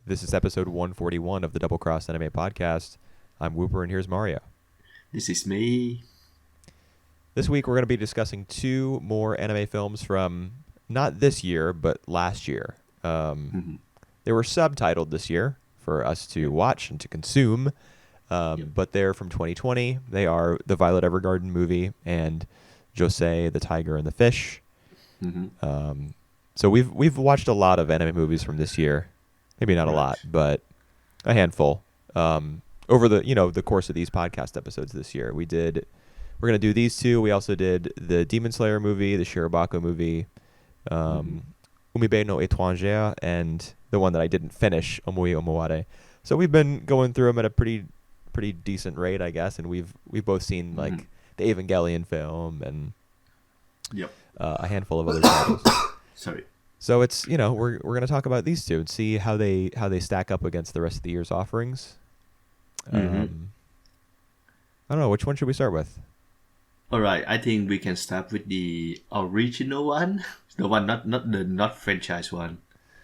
This is episode 141 of the Double Cross Anime Podcast. I'm Whooper, and here's Mario. This is me. This week, we're going to be discussing two more anime films from not this year, but last year. They were subtitled this year for us to watch and to consume, but they're from 2020. They are the Violet Evergarden movie and Josee, the Tiger and the Fish. So we've watched a lot of anime movies from this year. Maybe not a lot, but a handful. Over the course of these podcast episodes this year, we're gonna do these two. We also did the Demon Slayer movie, the Shirobako movie, Umibe no Étrangère, and the one that I didn't finish, Omui Omoware. So we've been going through them at a pretty decent rate, I guess, and we've both seen like the Evangelion film and a handful of other titles. Sorry. So it's we're going to talk about these two and see how they stack up against the rest of the year's offerings. I don't know, which one should we start with? All right, I think we can start with the original one, the one not franchise one.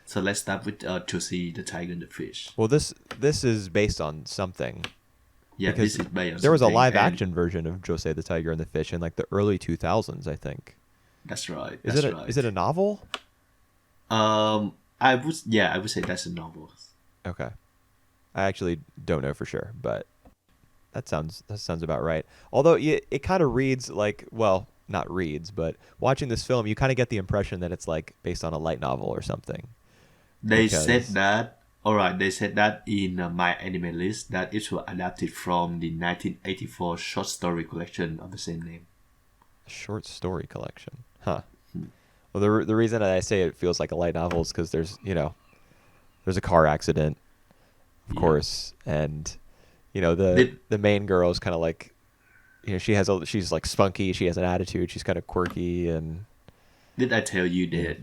So let's start with Josee, the Tiger and the Fish. Well, this is based on something. Yeah, this is based on there was a something, live action version of Josee the Tiger and the Fish in like the early 2000s, I think. That's right. Is it a novel? I would say that's a novel. Okay. I actually don't know for sure, but that sounds about right. Although it kind of reads like, well, not reads, but watching this film, you kind of get the impression that it's like based on a light novel or something. They said that. All right, they said that in my anime list that it was adapted from the 1984 short story collection of the same name. Short story collection, huh? Well, the reason I say it feels like a light novel is because there's a car accident, of course, and the main girl is kind of like, she's like spunky, she has an attitude, she's kind of quirky, and. Did I tell you that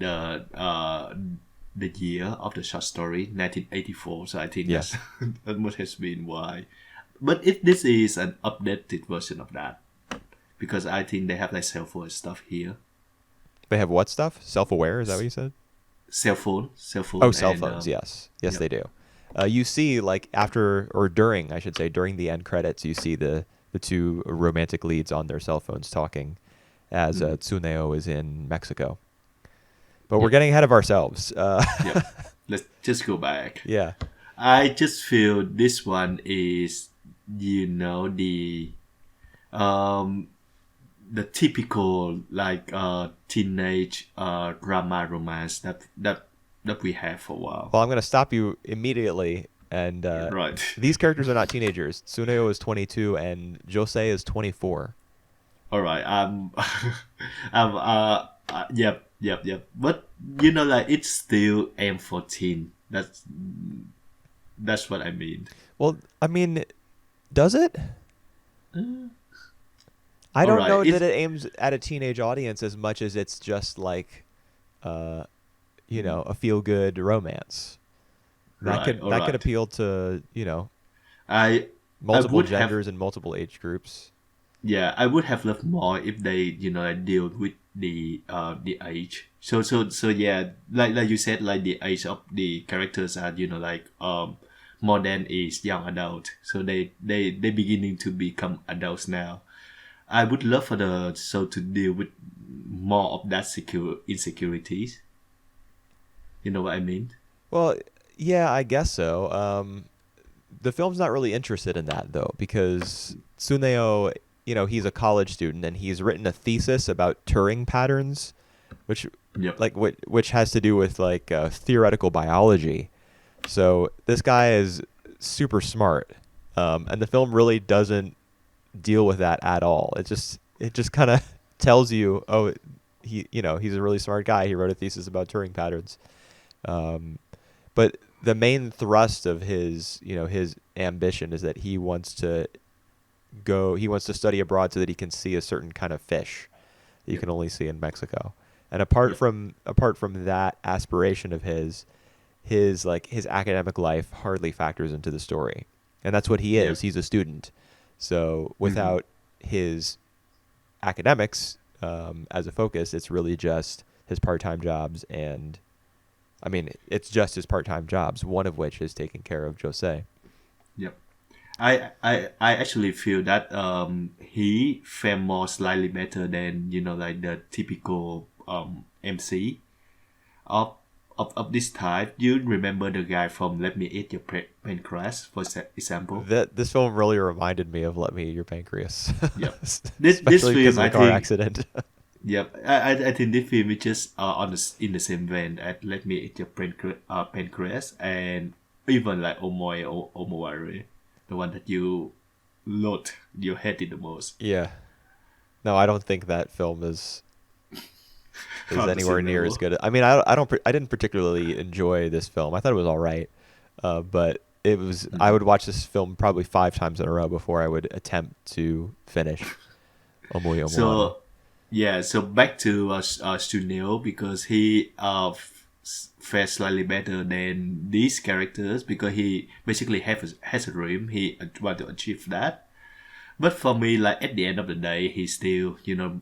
the year of the short story 1984? So I think that must have been why. But if this is an updated version of that, because I think they have like cell phone stuff here. They have what stuff? Self-aware? Is that what you said? Cell phone. Oh, cell phones. Yes, they do. You see, like during the end credits, you see the two romantic leads on their cell phones talking, as Tsuneo is in Mexico. But we're getting ahead of ourselves. Let's just go back. Yeah. I just feel this one is, the typical like teenage drama romance that we have for a while. Well, I'm going to stop you immediately. And right. These characters are not teenagers. Tsuneo is 22 and Josee is 24. All right. Yep. But like it's still M14. That's what I mean. Well, I mean, does it? I don't know that it aims at a teenage audience as much as it's just like, a feel-good romance. That could appeal to multiple genders and multiple age groups. Yeah, I would have loved more if they deal with the age. So yeah, like you said, like the age of the characters are more than is young adult. So they beginning to become adults now. I would love for the show to deal with more of that insecurities. You know what I mean? Well, yeah, I guess so. The film's not really interested in that though, because Tsuneo, he's a college student and he's written a thesis about Turing patterns, which has to do with like theoretical biology. So this guy is super smart, and the film really doesn't deal with that at all. It just kind of tells you, oh, he's a really smart guy. He wrote a thesis about Turing patterns. But the main thrust of his ambition is that he wants to study abroad so that he can see a certain kind of fish that you can only see in Mexico. And apart from that aspiration of his academic life hardly factors into the story. And that's what he is. He's a student. So without his academics as a focus, it's really just his part-time jobs and I mean, it's just his part-time jobs, one of which is taking care of Josee. Yep. I actually feel that he fared more slightly better than like the typical MC of of this type. You remember the guy from Let Me Eat Your Pancreas, for example? That this film really reminded me of Let Me Eat Your Pancreas, Yep. This especially because film, of the I car think. accident. Yep. I think this film is just in the same vein as Let Me Eat Your Pancreas, and even like Omoe or Omoware, the one that you loathe, you hated the most. Yeah. No, I don't think that film is On the anywhere same near as level. good. I mean, I didn't particularly enjoy this film. I thought it was all right, but it was. I would watch this film probably 5 times in a row before I would attempt to finish Omoy Omoware. So yeah, so back to Sunil, because he fares slightly better than these characters, because he basically has a dream. He want to achieve that. But for me, like at the end of the day, he still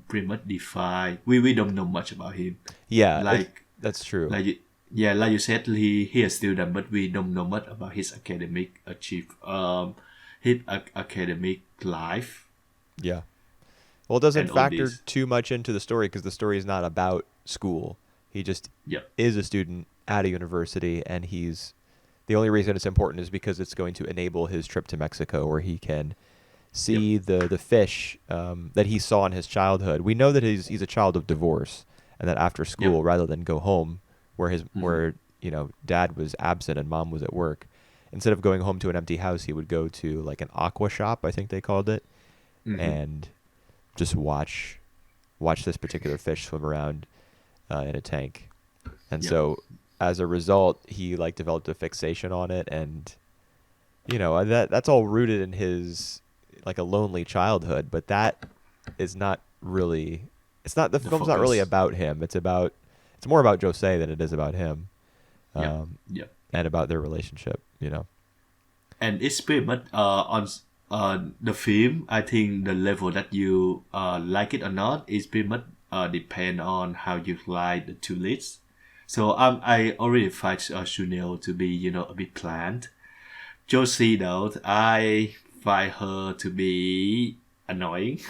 pretty much defied. We don't know much about him. Yeah, Like that's true. like yeah, like you said, he is still done, but we don't know much about his academic achieve his academic life Yeah. Well, it doesn't and all factor this. too much into the story because the story is not about school. He just Yep. is a student at a university, and he's the only reason it's important is because it's going to enable his trip to Mexico, where he can Yep. see the fish that he saw in his childhood. We know that he's a child of divorce, and that after Yep. school, rather than go home where his Mm-hmm. where dad was absent and mom was at work, instead of going home to an empty house, he would go to like an aqua shop, I think they called it, Mm-hmm. and just watch this particular fish swim around in a tank. And Yep. so as a result, he like developed a fixation on it, and that's all rooted in his like a lonely childhood, but that is not really it's not the The film's not really focus. about him. It's more about Josee than it is about him. Yep. Um, Yep. and about their relationship. And it's pretty much on the film. I think the level that you like it or not is pretty much depend on how you like the two leads. So I already find Sunil to be a bit bland. Josie though, I find her to be annoying,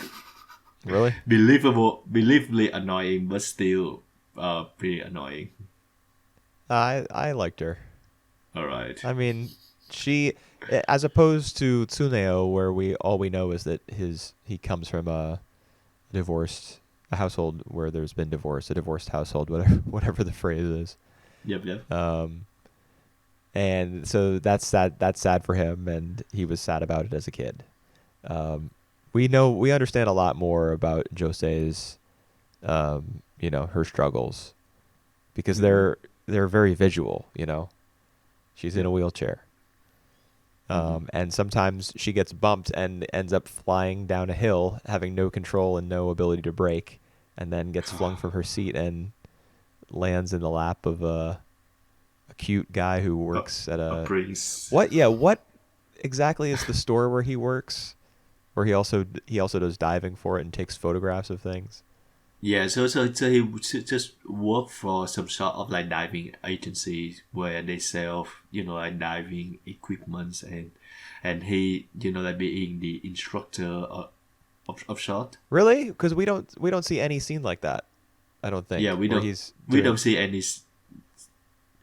Really? believably annoying, but still pretty annoying. I liked her. All right. I mean, she, as opposed to Tsuneo, where we know is that he comes from a household where there's been divorce, a divorced household, whatever the phrase is. Yep. Yep. Um, and so that's sad. That's sad for him, and he was sad about it as a kid. We understand a lot more about Jose's, her struggles because Mm-hmm. they're very visual. She's in a Yep. wheelchair. Mm-hmm. And sometimes she gets bumped and ends up flying down a hill, having no control and no ability to brake, and then gets flung from her seat and lands in the lap of a cute guy who A, works at a a prince. what? Yeah, what exactly is the store where he works? Where he also does diving for it and takes photographs of things. Yeah, so he just work for some sort of like diving agency where they sell like diving equipments, and he like being the instructor of short. Really? Because we don't see any scene like that. I don't Yeah, think where he's we don't doing. see any.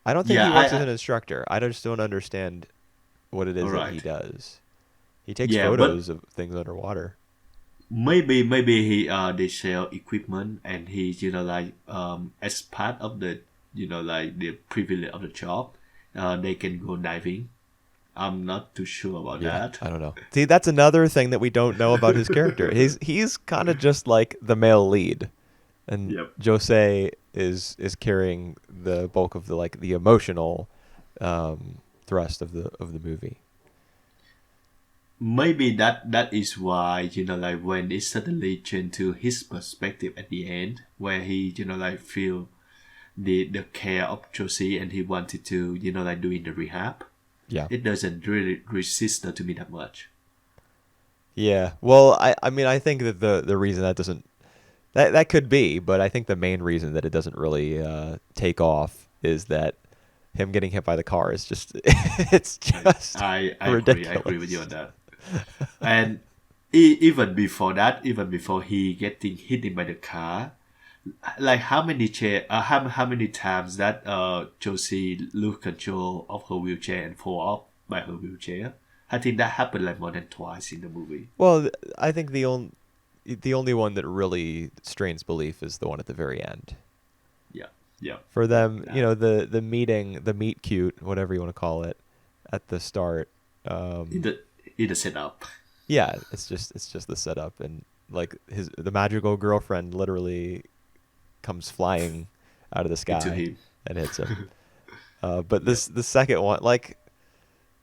I don't think he Yeah, works as an instructor. I just don't understand what it all is that he right. does. He takes Yeah, but photos of things underwater. maybe he they sell equipment, and he like as part of the like the privilege of the job, they can go diving. I'm not too sure about Yeah, that. I don't know. See, that's another thing that we don't know about his character. He's kind of just like the male lead, and Yep. Jose is carrying the bulk of the emotional thrust of the movie. Maybe that is why like when it suddenly changed to his perspective at the end, where he like feel the care of Josie, and he wanted to like doing the rehab. Yeah. It doesn't really register to me that much. Yeah. Well, I mean, I think that the reason that doesn't that could be, but I think the main reason that it doesn't really take off is that him getting hit by the car is just it's just I agree. I agree with you on ridiculous. that. And even before that, even before he getting hit by the car, like how many times that Josie lose control of her wheelchair and fall off by her wheelchair. I think that happened like more than twice in the movie. Well, I think the only one that really strains belief is the one at the very end. Yeah, yeah, For yeah. them, the meeting, the meet cute, whatever you want to call it, at the start. In Um, the setup yeah, it's just the setup, and like the magical girlfriend literally comes flying out of the into sky him. and hits him. But Yeah, the second one, like,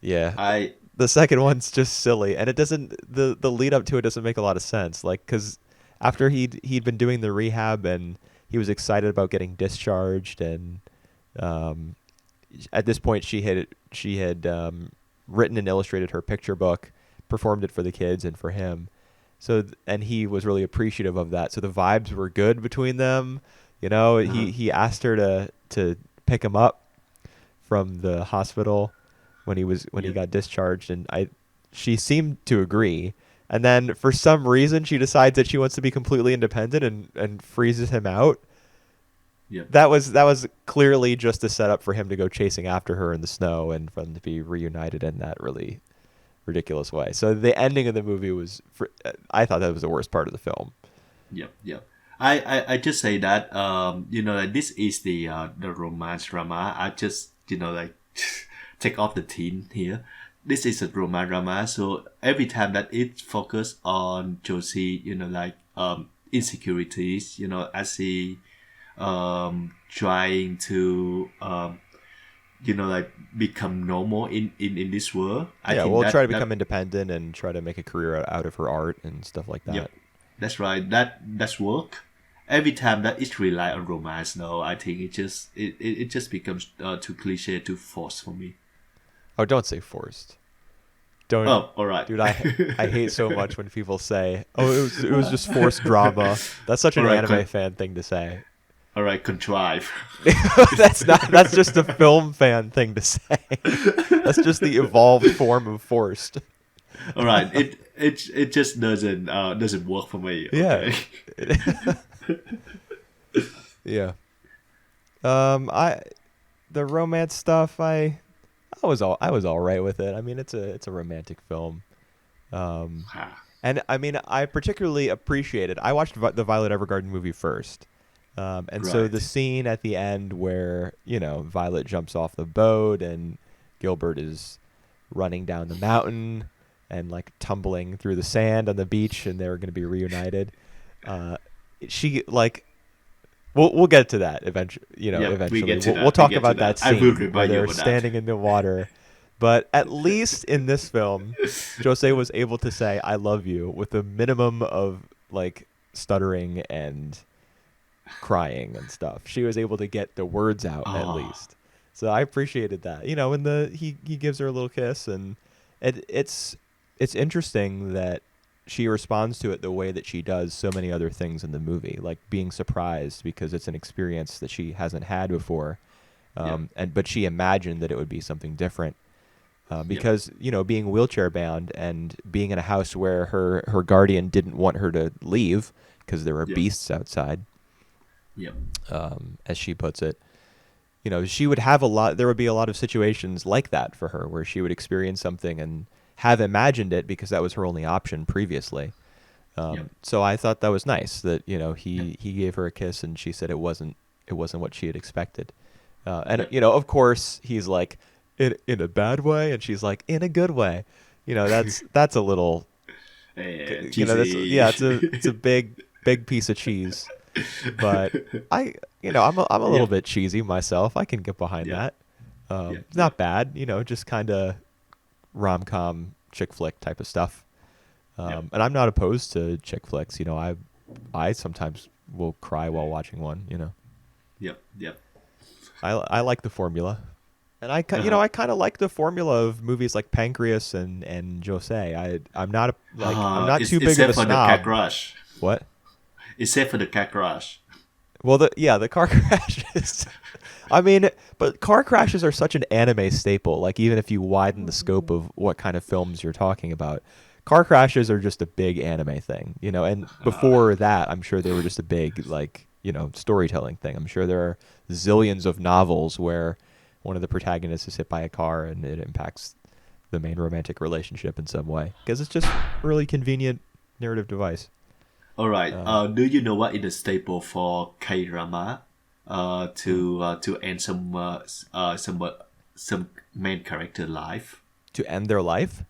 yeah, I the second one's just silly, and it doesn't the lead up to it doesn't make a lot of sense. Like, because after he'd been doing the rehab and he was excited about getting discharged, and um, at this point she had written and illustrated her picture book, performed it for the kids and for him. So and he was really appreciative of that. So the vibes were good between them. uh, He asked her to pick him up from the hospital when he yeah. got discharged, and I she seemed to agree. And then for some reason she decides that she wants to be completely independent and freezes him out. Yeah. That was clearly just a setup for him to go chasing after her in the snow and for them to be reunited in that really ridiculous way. So the ending of the movie I thought that was the worst part of the film. Yep, yep. I just say that like this is the romance drama. I just like take off the teen here. This is a romance drama, so every time that it focus on Josie, like insecurities, as he trying to like become normal in this world. I Yeah, think we'll try to that become independent and try to make a career out of her art and stuff like that. yep, that's right. That's work. Every time that it rely on romance, no, I think it just becomes too cliche, too forced for me. Oh, don't say forced. Don't, Oh, all right, dude. I hate so much when people say, "Oh, it was just forced drama." That's such all an right, anime fan thing to say. all right, contrive. That's just a film fan thing to say. That's just the evolved form of forced. All right, it just doesn't work for me. Yeah. Okay. Yeah. I the romance stuff, I was all right with it. I mean, it's a romantic film. Um, Ah, and I mean, I particularly appreciated. I watched the Violet Evergarden movie first. And so the right. scene at the end where, Violet jumps off the boat and Gilbert is running down the mountain and like tumbling through the sand on the beach and they're going to be reunited. Uh, she like we'll get to that eventually. Yep, we Eventually get to we'll that. We talk get to about that that. I will scene where remind you they're about that. standing in the water. But at least in this film, Jose was able to say "I love you" with a minimum of like stuttering and crying and stuff. She was able to get the words out at Oh, least. So I appreciated that. When he gives her a little kiss, and it's interesting that she responds to it the way that she does so many other things in the movie, like being surprised because it's an experience that she hasn't had before. yep, But she imagined that it would be something different. yep, Because being wheelchair bound and being in a house where her guardian didn't want her to leave because there were yep, beasts outside, yep, as she puts it. She would have a lot. There would be a lot of situations like that for her, where she would experience something and have imagined it because that was her only option previously. yep, So I thought that was nice that yep, he gave her a kiss and she said it wasn't what she had expected. And yep. of course he's like in a bad way, and she's like in a good way. That's a little that's Cheesy. yeah it's a big piece of cheese. But I'm a little Yep, bit cheesy myself. I can get behind yep, that. yep, It's not yep, bad, just kind of rom com chick flick type of stuff. yep, And I'm not opposed to chick flicks. I sometimes will cry while watching one. yep, yep. I like the formula, and Uh-huh. I kind of like the formula of movies like Pancreas and Jose. I'm not too big of Except a for the cat snob. crush. What? Except for the cat crush. Well, the car crashes. I mean, but car crashes are such an anime staple. Like even if you widen the scope of what kind of films you're talking about, car crashes are just a big anime thing, you know. And before that, I'm sure they were just a big like, you know, storytelling thing. I'm sure there are zillions of novels where one of the protagonists is hit by a car and it impacts the main romantic relationship in some way because it's just a really convenient narrative device. All right. Um, Do you know what is the staple for K drama? hmm. To end some main character life. To end their life,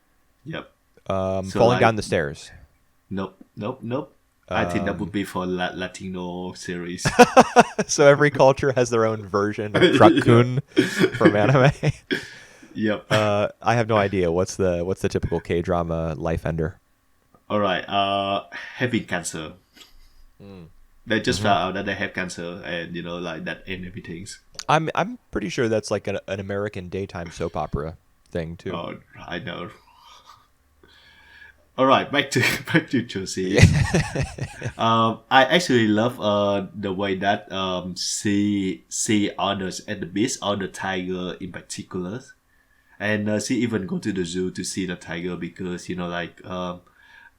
Yep. So falling like down the stairs. nope, nope, nope. I think that would Um, be for Latino series. so every culture has their own version of Yeah. Truck-kun from anime. Yep. I have no idea what's the typical K drama life ender. All right. Having cancer. They just Mm-hmm. found out that they have cancer, and like that end everything. I'm pretty sure that's like an American daytime soap opera thing too. Oh, I know. All right, back to back to Yeah. Josie's. I actually love the way that she honors at the beast or the tiger in particular, and she even go to the zoo to see the tiger because like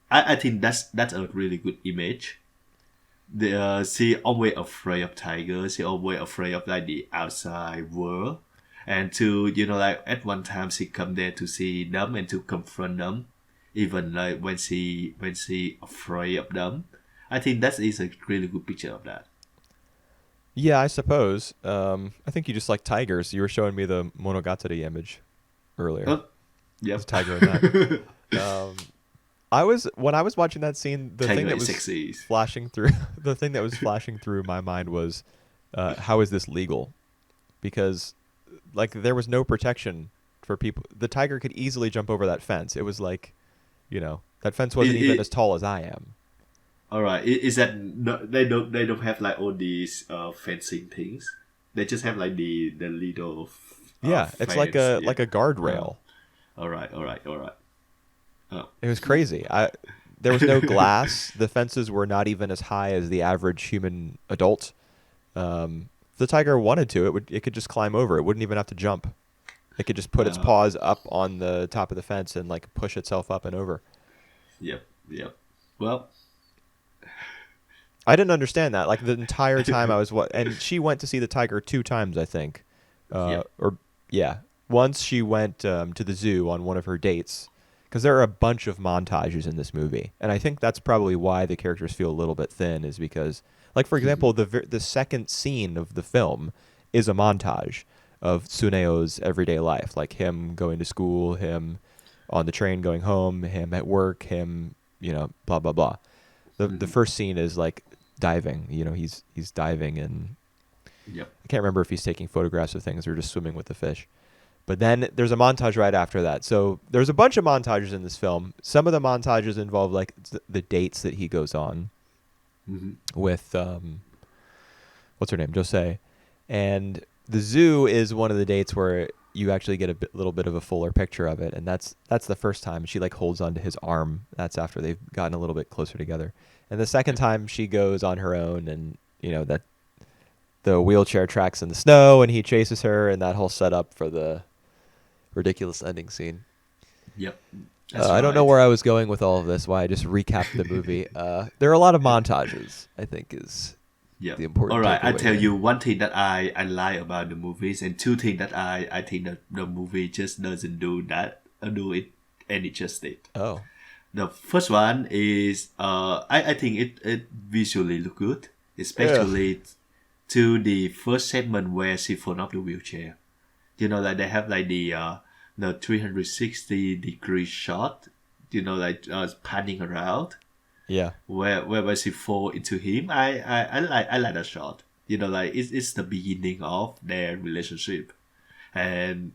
I think that's a really good image. She always afraid of tigers. She always afraid of like the outside world, and to like at one time she come there to see them and to confront them, even like when she afraid of them. I think that is a really good picture of that. Yeah, I suppose. I think you just like tigers. You were showing me the Monogatari image earlier. Oh, There's a yep. tiger in that. Um, I was when I was watching that scene, the thing Tiger that is was sexy. flashing through the thing that was flashing through my mind was, how is this legal? Because like there was no protection for people. The tiger could easily jump over that fence. It was like, you know, that fence wasn't even as It tall as I am. all right. Is that no, they don't have like all these fencing things. They just have like the little Yeah, it's like fence. a Yeah. like a Uh, guardrail. all right. All right. All right. Oh. It was crazy. I There was no glass. The fences were not even as high as the average human adult. If the tiger wanted to, it could just climb over. It wouldn't even have to jump. It could just put its Uh, paws up on the top of the fence and like push itself up and over. yep. Yep. Well. I didn't understand that. Like the entire time I was and she went to see the tiger two times, I think. Yep. Or yeah, once she went to the zoo on one of her dates because there are a bunch of montages in this movie, and I think that's probably why the characters feel a little bit thin. Is because, like for example, the second scene of the film is a montage of Tsuneo's everyday life, like him going to school, him on the train going home, him at work, him blah blah blah. The Mhm. first scene is like diving. You know, he's diving and Yep. I can't remember if he's taking photographs of things or just swimming with the fish. But then there's a montage right after that. So there's a bunch of montages in this film. Some of the montages involve like the dates that he goes on Hmm. with what's her name, Josee, and the zoo is one of the dates where you actually get a little bit of a fuller picture of it, and that's the first time she like holds onto his arm. That's after they've gotten a little bit closer together. And the second Yep. time she goes on her own, and that the wheelchair tracks in the snow, and he chases her, and that whole setup for the ridiculous ending scene. Yep. That's I don't know right. where I was going with all of this. Why I just recapped the movie. There are a lot of montages. I think is Yep. the All important right. I takeaway tell here. you one thing that I like about the movies, and two things that I think that the movie just doesn't do it any justice. Oh, The first one is I think it visually look good, ugh. especially to the first segment where she fall off the wheelchair. Like they have like the 360-degree shot. Like panning around Yeah. where she fall into him. I like that shot. Like it's the beginning of their relationship, and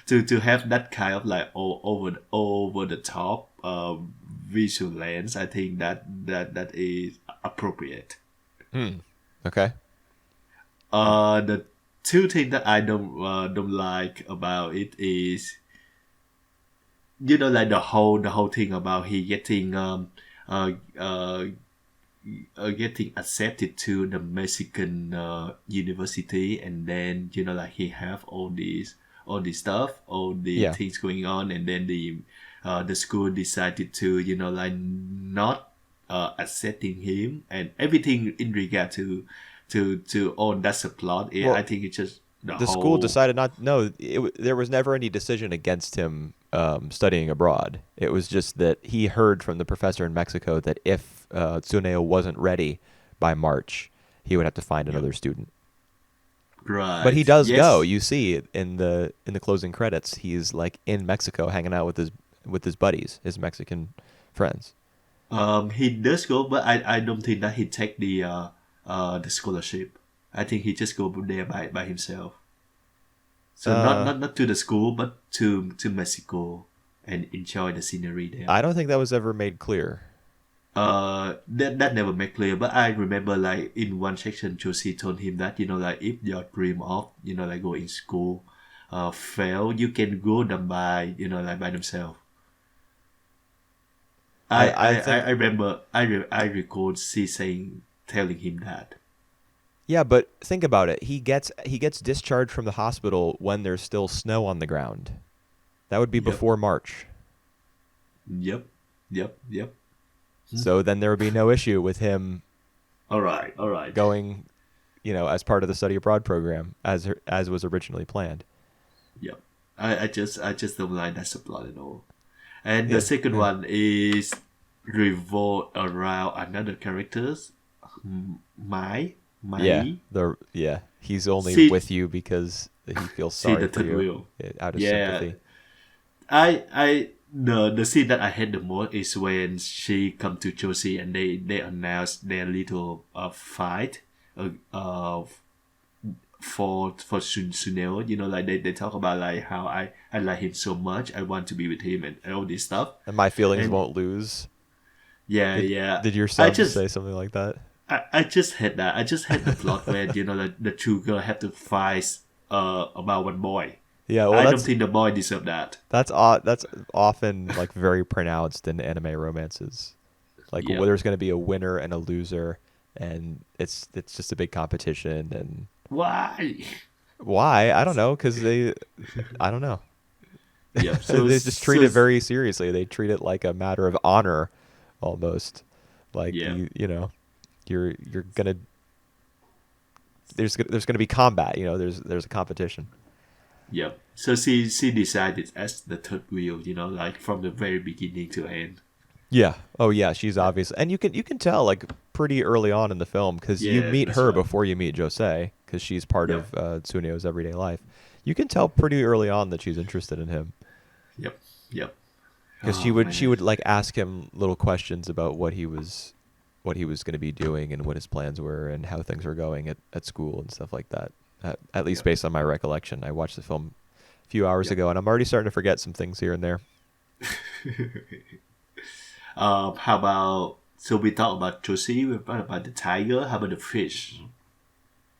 to have that kind of like over the top visual lens, I think that is appropriate. Hmm. Okay. The two things that I don't like about it is like the whole thing about he getting uh, uh getting accepted to the Mexican university, and then like he have all these stuff, all the Yeah. things going on, and then the school decided to like not accepting him, and everything in regard to all that's a plot. I Well, think it's just the the school whole. decided not. No, there was never any decision against him studying abroad. It was just that he heard from the professor in Mexico that if Tsuneo wasn't ready by March, he would have to find Yep. another student. But he Right. does go. Yes. You see in the closing credits, he's like in Mexico hanging out with his buddies, his Mexican friends. He does go, but I don't think that he take the scholarship. I think he just go there by himself. So Uh, not to the school, but to Mexico and enjoy the scenery there. I don't think that was ever made clear. That never made clear, but I remember like in one section, Josie told him that like if your dream of like go in school, fail, you can go them by like by themselves. I think I remember I recall she saying telling him that. yeah, but think about it. He gets discharged from the hospital when there's still snow on the ground. That would be Yep, before March. yep, yep. So then there would be no issue with him All right. going, as part of the study abroad program as was originally planned. Yep. I just don't like that subplot at all. And the Yeah, second yeah, one is revolve around another characters, Mai, yeah. Mai. He's only See, with you because he feels see sorry the for third you, wheel. out of Yeah, sympathy. the scene that I hate the most is when she come to Josie and they announce their little fight uh, uh for Suneo. Like they talk about like how I like him so much, I want to be with him, and all this stuff. And my feelings And won't lose. yeah, Did yeah. did your I sub just say something like that? I just hate that. I just hate the plot where the two girls have to fight about one boy. Yeah, well, I don't think the boy deserve that. that's often like very pronounced in anime romances. Like where Yep. there's going to be a winner and a loser, and it's just a big competition. And Why? why? I don't know, because I don't know. Yep. They just treat it very seriously. They treat it like a matter of honor, almost. Like yeah. you're gonna there's gonna be combat. There's a competition. Yep. So she decided as the third wheel, like from the very beginning to end. Yeah. Oh yeah. She's obvious, and you can tell like pretty early on in the film because you Yeah, meet that's her right. before you meet Josee because she's part Yep. of Tsuneo's everyday life. You can tell pretty early on that she's interested in him Yep. Yep. because Oh she man. would like ask him little questions about what he was going to be doing and what his plans were and how things were going at school and stuff like that. At least Yep. based on my recollection, I watched the film a few hours Yep. ago, and I'm already starting to forget some things here and there. How about so we talked about Josie, we talked about the tiger, how about the fish?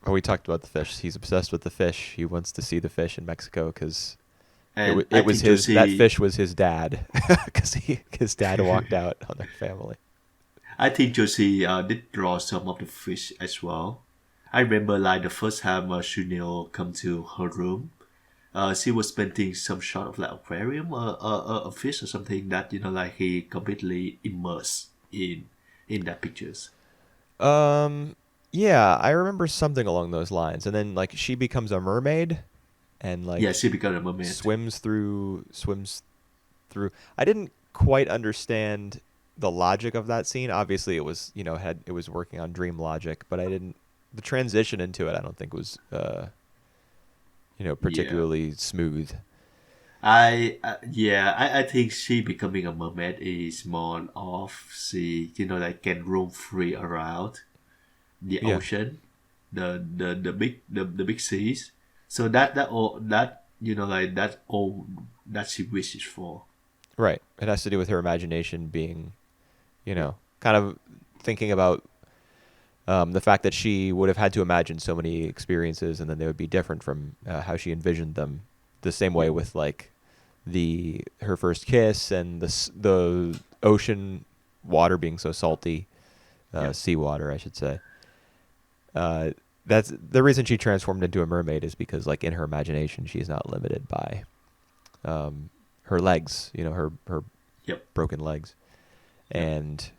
Oh, we talked about the fish. He's obsessed with the fish. He wants to see the fish in Mexico because And I it was think his that Josie fish was his dad because his dad walked out on their family. I think Josie did draw some of the fish as well. I remember like the first time Shunil come to her room, she was painting some sort of like aquarium or a fish or something that like he completely immersed in that pictures. Um, yeah, I remember something along those lines. And then like she becomes a mermaid and Yeah, like she became a mermaid. swims through. I didn't quite understand the logic of that scene. Obviously, it was it was working on dream logic, but I didn't. The transition into it, I don't think was Yeah. particularly smooth. I think she becoming a mermaid is more of she like can roam free around the Yeah, ocean, the big seas. So that all that like that all that she wishes for. right. It has to do with her imagination being, kind of thinking about the fact that she would have had to imagine so many experiences, and then they would be different from how she envisioned them. The same way Yep. with like her first kiss and the ocean water being so salty. Yep. seawater, I should say. Uh, that's the reason she transformed into a mermaid is because, like, in her imagination, she's not limited by her legs, her Yep. broken legs, Yep. and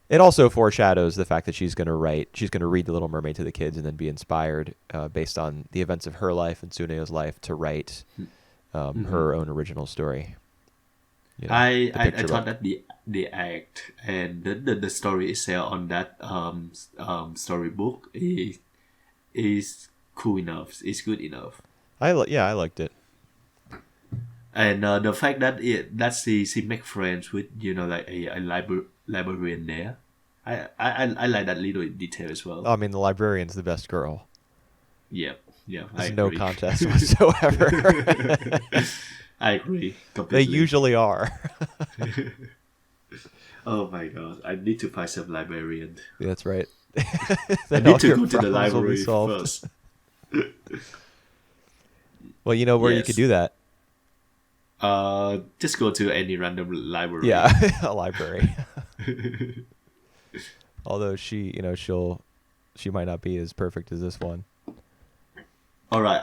it also foreshadows the fact that she's going to read The Little Mermaid to the kids and then be inspired based on the events of her life and Tsuneyo's life to write Mm-hmm. her own original story. I, The I picture thought book. that the act and the story itself on that storybook is cool enough. It's good enough. Yeah, I liked it. And the fact that she make friends with like a librarian there, I like that little detail as well. I mean, the librarian's the best girl. Yeah, yeah, I There's no agree. contest whatsoever. I agree They completely. usually are. Oh my god, I need to find some librarian. That's right. I Then need all to your go to the problems will be library solved. first. Well, you know where you could Yes. do that? Just go to any random library. Yeah, a library. Although she might not be as perfect as this one. All right.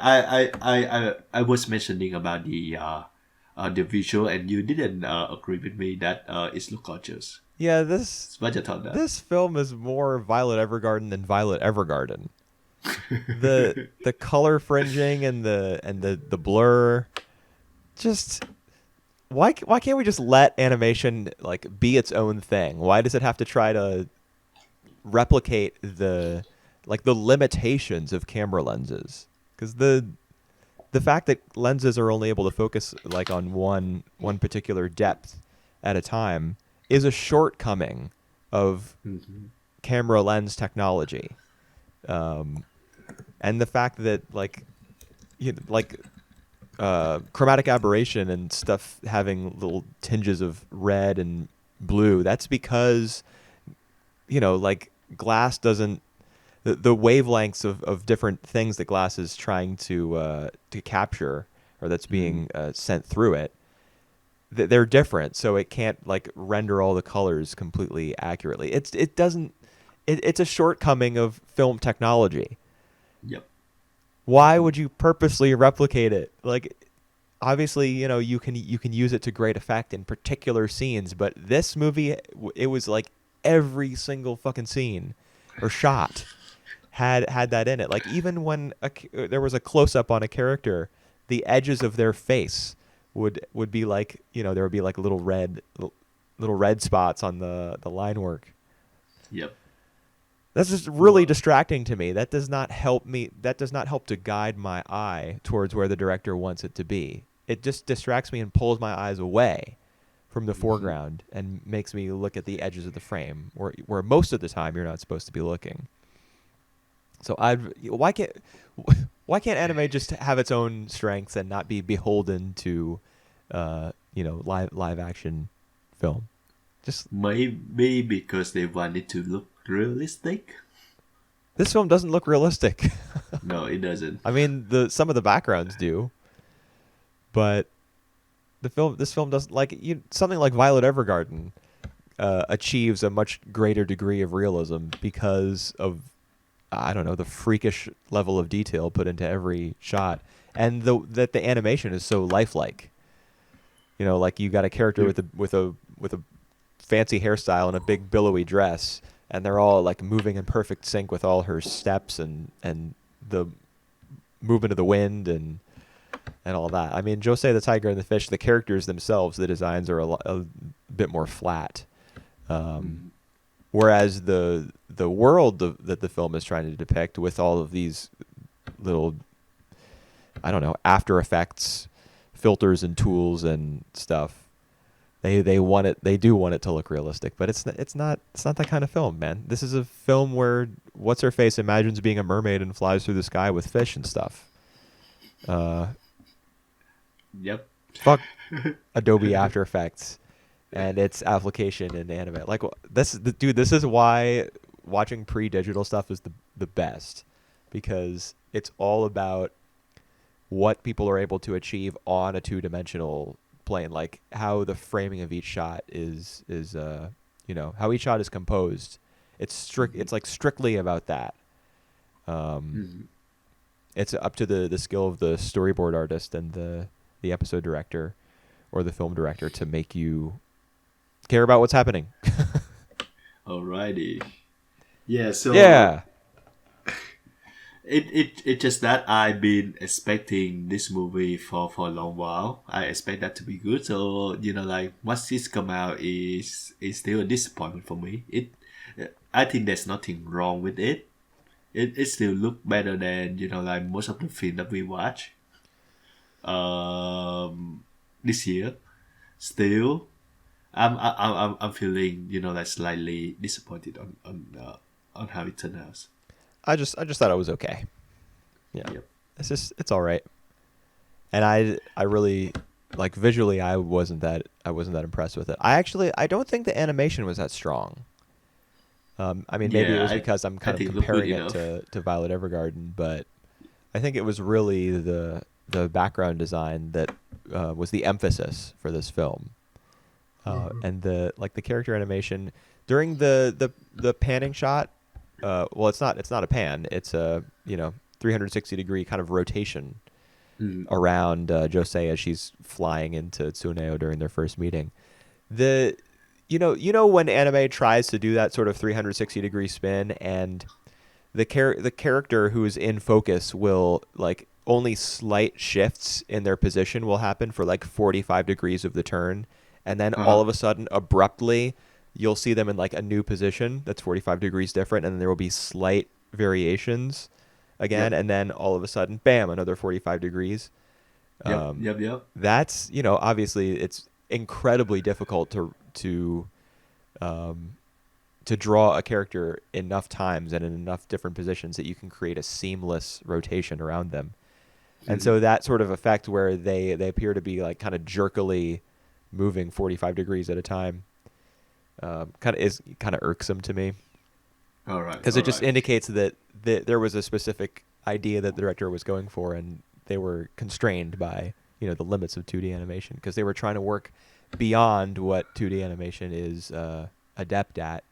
I was mentioning about the visual, and you didn't agree with me that it's look gorgeous. Yeah, this So what you thought that? this film is more Violet Evergarden than Violet Evergarden. The color fringing and the blur, just why can't we just let animation like be its own thing? Why does it have to try to replicate the limitations of camera lenses? Because the fact that lenses are only able to focus like on one particular depth at a time is a shortcoming of Hmm. camera lens technology. Um, and the fact that chromatic aberration and stuff having little tinges of red and blue, that's because like glass doesn't the wavelengths of different things that glass is trying to capture or that's Hmm. being sent through it, they're different, so it can't like render all the colors completely accurately. It doesn't it's a shortcoming of film technology. Yep. Why would you purposely replicate it? Like, obviously, you can use it to great effect in particular scenes, but this movie, it was like every single fucking scene or shot had that in it. Like, even when there was a close up on a character, the edges of their face would be like, there would be like little red spots on the line work. Yep. That's just really Well, distracting to me. That does not help me. That does not help to guide my eye towards where the director wants it to be. It just distracts me and pulls my eyes away from the mhm. foreground and makes me look at the edges of the frame where most of the time you're not supposed to be looking. So why can't anime just have its own strengths and not be beholden to live action film? Just Maybe because they wanted to look realistic. this film doesn't look realistic. No, it doesn't. I mean, the some of the backgrounds do, but this film doesn't something like Violet Evergarden achieves a much greater degree of realism because of I don't know the freakish level of detail put into every shot, and that the animation is so lifelike. Like you got a character Yep. with a fancy hairstyle and a big billowy dress, and they're all like moving in perfect sync with all her steps and the movement of the wind and all that. I mean, Josee the Tiger and the Fish, the characters themselves, the designs are a bit more flat. Um, Mhm. Whereas the world that the film is trying to depict with all of these little, I don't know, After Effects filters and tools and stuff, they do want it to look realistic, but it's not that kind of film, man. This is a film where what's her face imagines being a mermaid and flies through the sky with fish and stuff. Uh, Yep. Fuck Adobe After Effects and its application in anime. Like dude, this is why watching pre-digital stuff is the best because it's all about what people are able to achieve on a two-dimensional plane, like how the framing of each shot is how each shot is composed It's like strictly about that. Um, Mm-hmm. it's up to the skill of the storyboard artist and the episode director or the film director to make you care about what's happening. Alrighty. Yeah. So Yeah. it just that I've been expecting this movie for a long while. I expect that to be good. So like once this come out is still a disappointment for me. I think there's nothing wrong with it. It still look better than like most of the film that we watch this year. Still, I'm feeling like slightly disappointed on how it turned out. I just thought it was okay. Yeah. Yep. It's all right. And I really like visually I wasn't that impressed with it. I don't think the animation was that strong. I mean, maybe it Yeah, was because I'm I kind of think it look good comparing it enough. to Violet Evergarden, but I think it was really the background design that was the emphasis for this film, and the character animation during the panning shot. Well, it's not a pan. It's a 360-degree kind of rotation Mm, around Josee as she's flying into Tsuneo during their first meeting. The when anime tries to do that sort of 360-degree spin and the character who is in focus will like only slight shifts in their position will happen for like 45 degrees of the turn, and then all uh-huh. of a sudden abruptly you'll see them in like a new position that's 45 degrees different, and then there will be slight variations again, Yep. and then all of a sudden bam, another 45 degrees. Yep. um, Yep. Yep. that's obviously it's incredibly difficult um, to draw a character enough times and in enough different positions that you can create a seamless rotation around them. And Mhm. so that sort of effect where they appear to be like kind of jerkily moving 45 degrees at a time kind of irksome to me, All right. because All it just right. indicates that there was a specific idea that the director was going for, and they were constrained by the limits of 2D animation because they were trying to work beyond what 2D animation is adept at.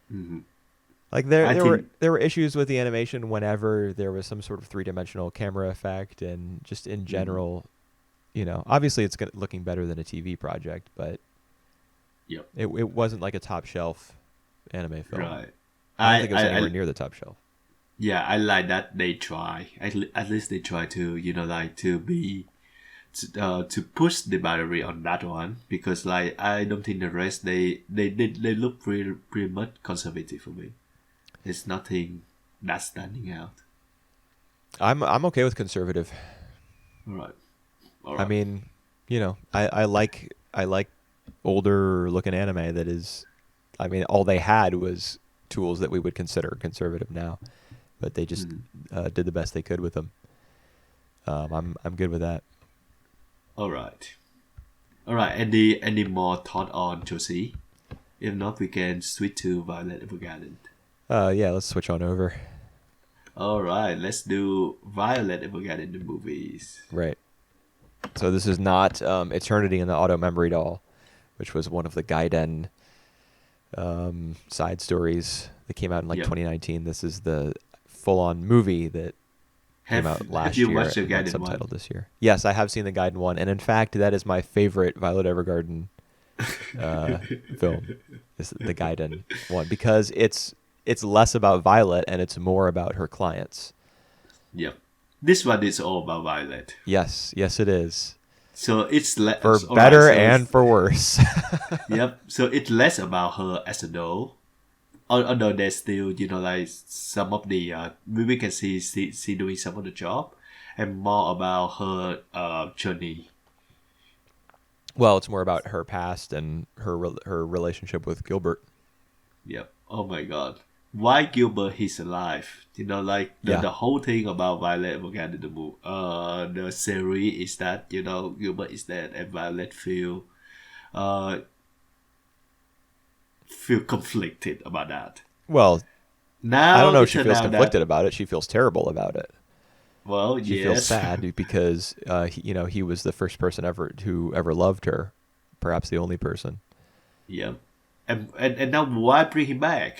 Hmm. Like there I there were think. there were issues with the animation whenever there was some sort of three-dimensional camera effect, and just in Mhm. general, obviously it's looking better than a TV project, but Yep. it wasn't like a top shelf anime film. Right. I don't I, think it was I anywhere I near the top shelf. yeah, I like that they try. At least they try to like to be to push the boundary on that one, because like I don't think the rest they look pretty much conservative for me. There's nothing that's standing out. I'm okay with conservative. All right. All I right. mean, I like older looking anime that is. I mean, all they had was tools that we would consider conservative now, but they just Mhm. did the best they could with them. I'm good with that. All right. All right. Any more thought on Josie? If not, we can switch to Violet Evergarden. Yeah, let's switch on over. All right. Let's do Violet Evergarden the movies. Right. So this is not Eternity in the Auto Memory Doll, which was one of the Gaiden side stories that came out in like Yep. 2019. This is the full-on movie that came out Have last you year watched the and then Gaiden one? subtitled this year. Yes, I have seen the Gaiden one, and in fact, that is my favorite Violet Evergarden uh, film. Is the Gaiden one, because it's less about Violet and it's more about her clients. Yep. This one is all about Violet. Yes, it is. So it's For less. All right. better So and for worse. yep. So it's less about her as a doll. Although there's still like some of the we can see doing some of the job, and more about her journey. Well, it's more about her past and her relationship with Gilbert. Yep. Oh my God. Why Gilbert he's alive? Like Yeah. the whole thing about Violet Evergarden the series is that Gilbert is dead and Violet uh feel conflicted about that. Well, I don't Now know if it she turned feels out that conflicted about it. She feels terrible about it. well, She feels yes. sad because he was the first person who ever loved her, perhaps the only person. Yep. And now why bring him back?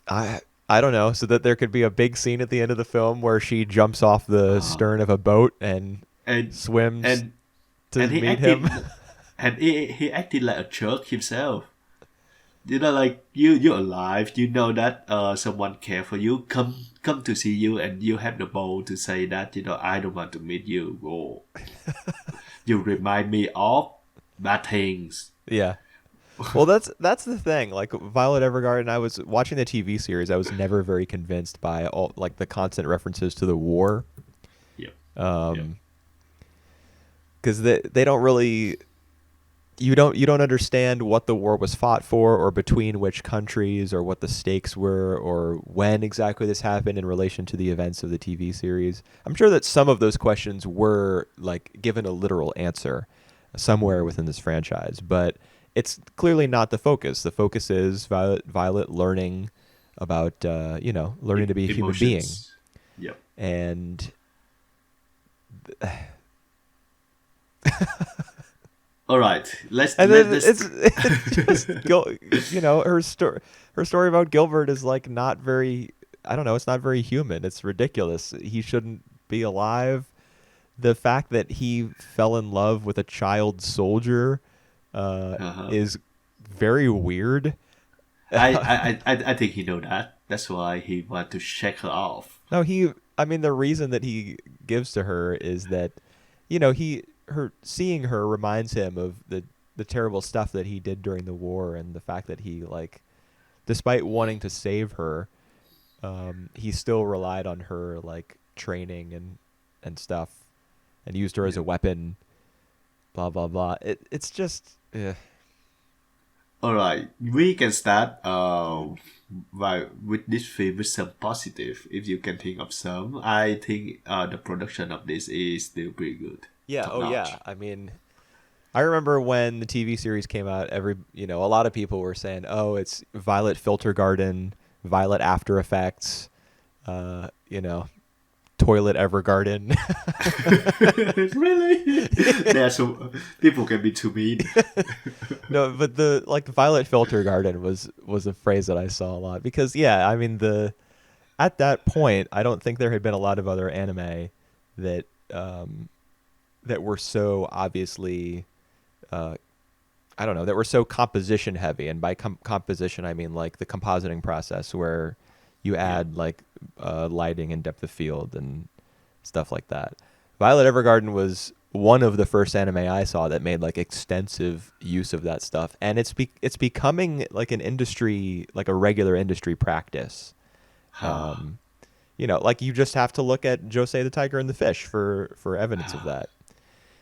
I I don't know, so that there could be a big scene at the end of the film where she jumps off the uh, stern of a boat and and swims and to and meet him. he acted like a jerk himself. You know, like you're alive. You know that someone care for you. Come to see you, and you have the ball to say that I don't want to meet you. Or you remind me of bad things. Yeah. Well, that's the thing. Like Violet Evergarden, I was watching the TV series. I was never very convinced by all like the constant references to the war, Yep. Yep. because they don't really you don't understand what the war was fought for or between which countries or what the stakes were or when exactly this happened in relation to the events of the TV series. I'm sure that some of those questions were like given a literal answer somewhere within this franchise, but it's clearly not the focus. The focus is Violet learning about learning to be a human being. Emotions. Yep. And All right. and Let then this. it's just her story about Gilbert is like not very, I don't know, it's not very human. It's ridiculous. He shouldn't be alive. The fact that he fell in love with a child soldier Uh-huh. is very weird. I think he know that. That's why he want to shake her off. No, I mean the reason that he gives to her is that he her seeing her reminds him of the terrible stuff that he did during the war, and the fact that he like despite wanting to save her, he still relied on her like training and stuff, and used her as a Yep. weapon. Blah blah blah. It's just All right, we can start with this film with some positive. If you can think of some, I think the production of this is still pretty good, yeah. top Oh yeah. notch. I mean, I remember when the TV series came out. A lot of people were saying, "Oh, it's Violet Filter Garden, Violet After Effects, uh, you know, Toilet Evergarden." Really? There's so people can be too mean. No, but the like Violet Filter Garden was a phrase that I saw a lot because yeah, I mean the at that point, I don't think there had been a lot of other anime that um, that were so obviously uh, I don't know, that were so composition heavy, and by composition I mean like the compositing process where you Yeah. add like lighting and depth of field and stuff like that. Violet Evergarden was one of the first anime I saw that made like extensive use of that stuff, and it's becoming like an industry, like a regular industry practice. Ah, Um, like you just have to look at Josee the Tiger and the Fish for evidence of ah, that.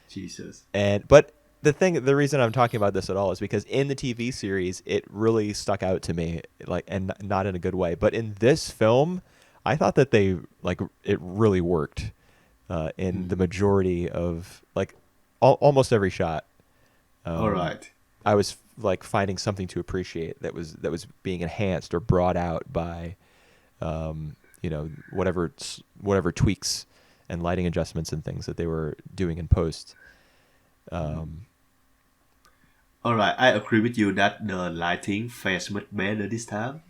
Jesus. But the reason I'm talking about this at all is because in the TV series, it really stuck out to me, like, and not in a good way. But in this film, I thought that they like it really worked in the Hmm. majority of like almost every shot. All Um, right. I was like finding something to appreciate that was being enhanced or brought out by whatever tweaks and lighting adjustments and things that they were doing in post. Um, All right. I agree with you that the lighting felt much better this time.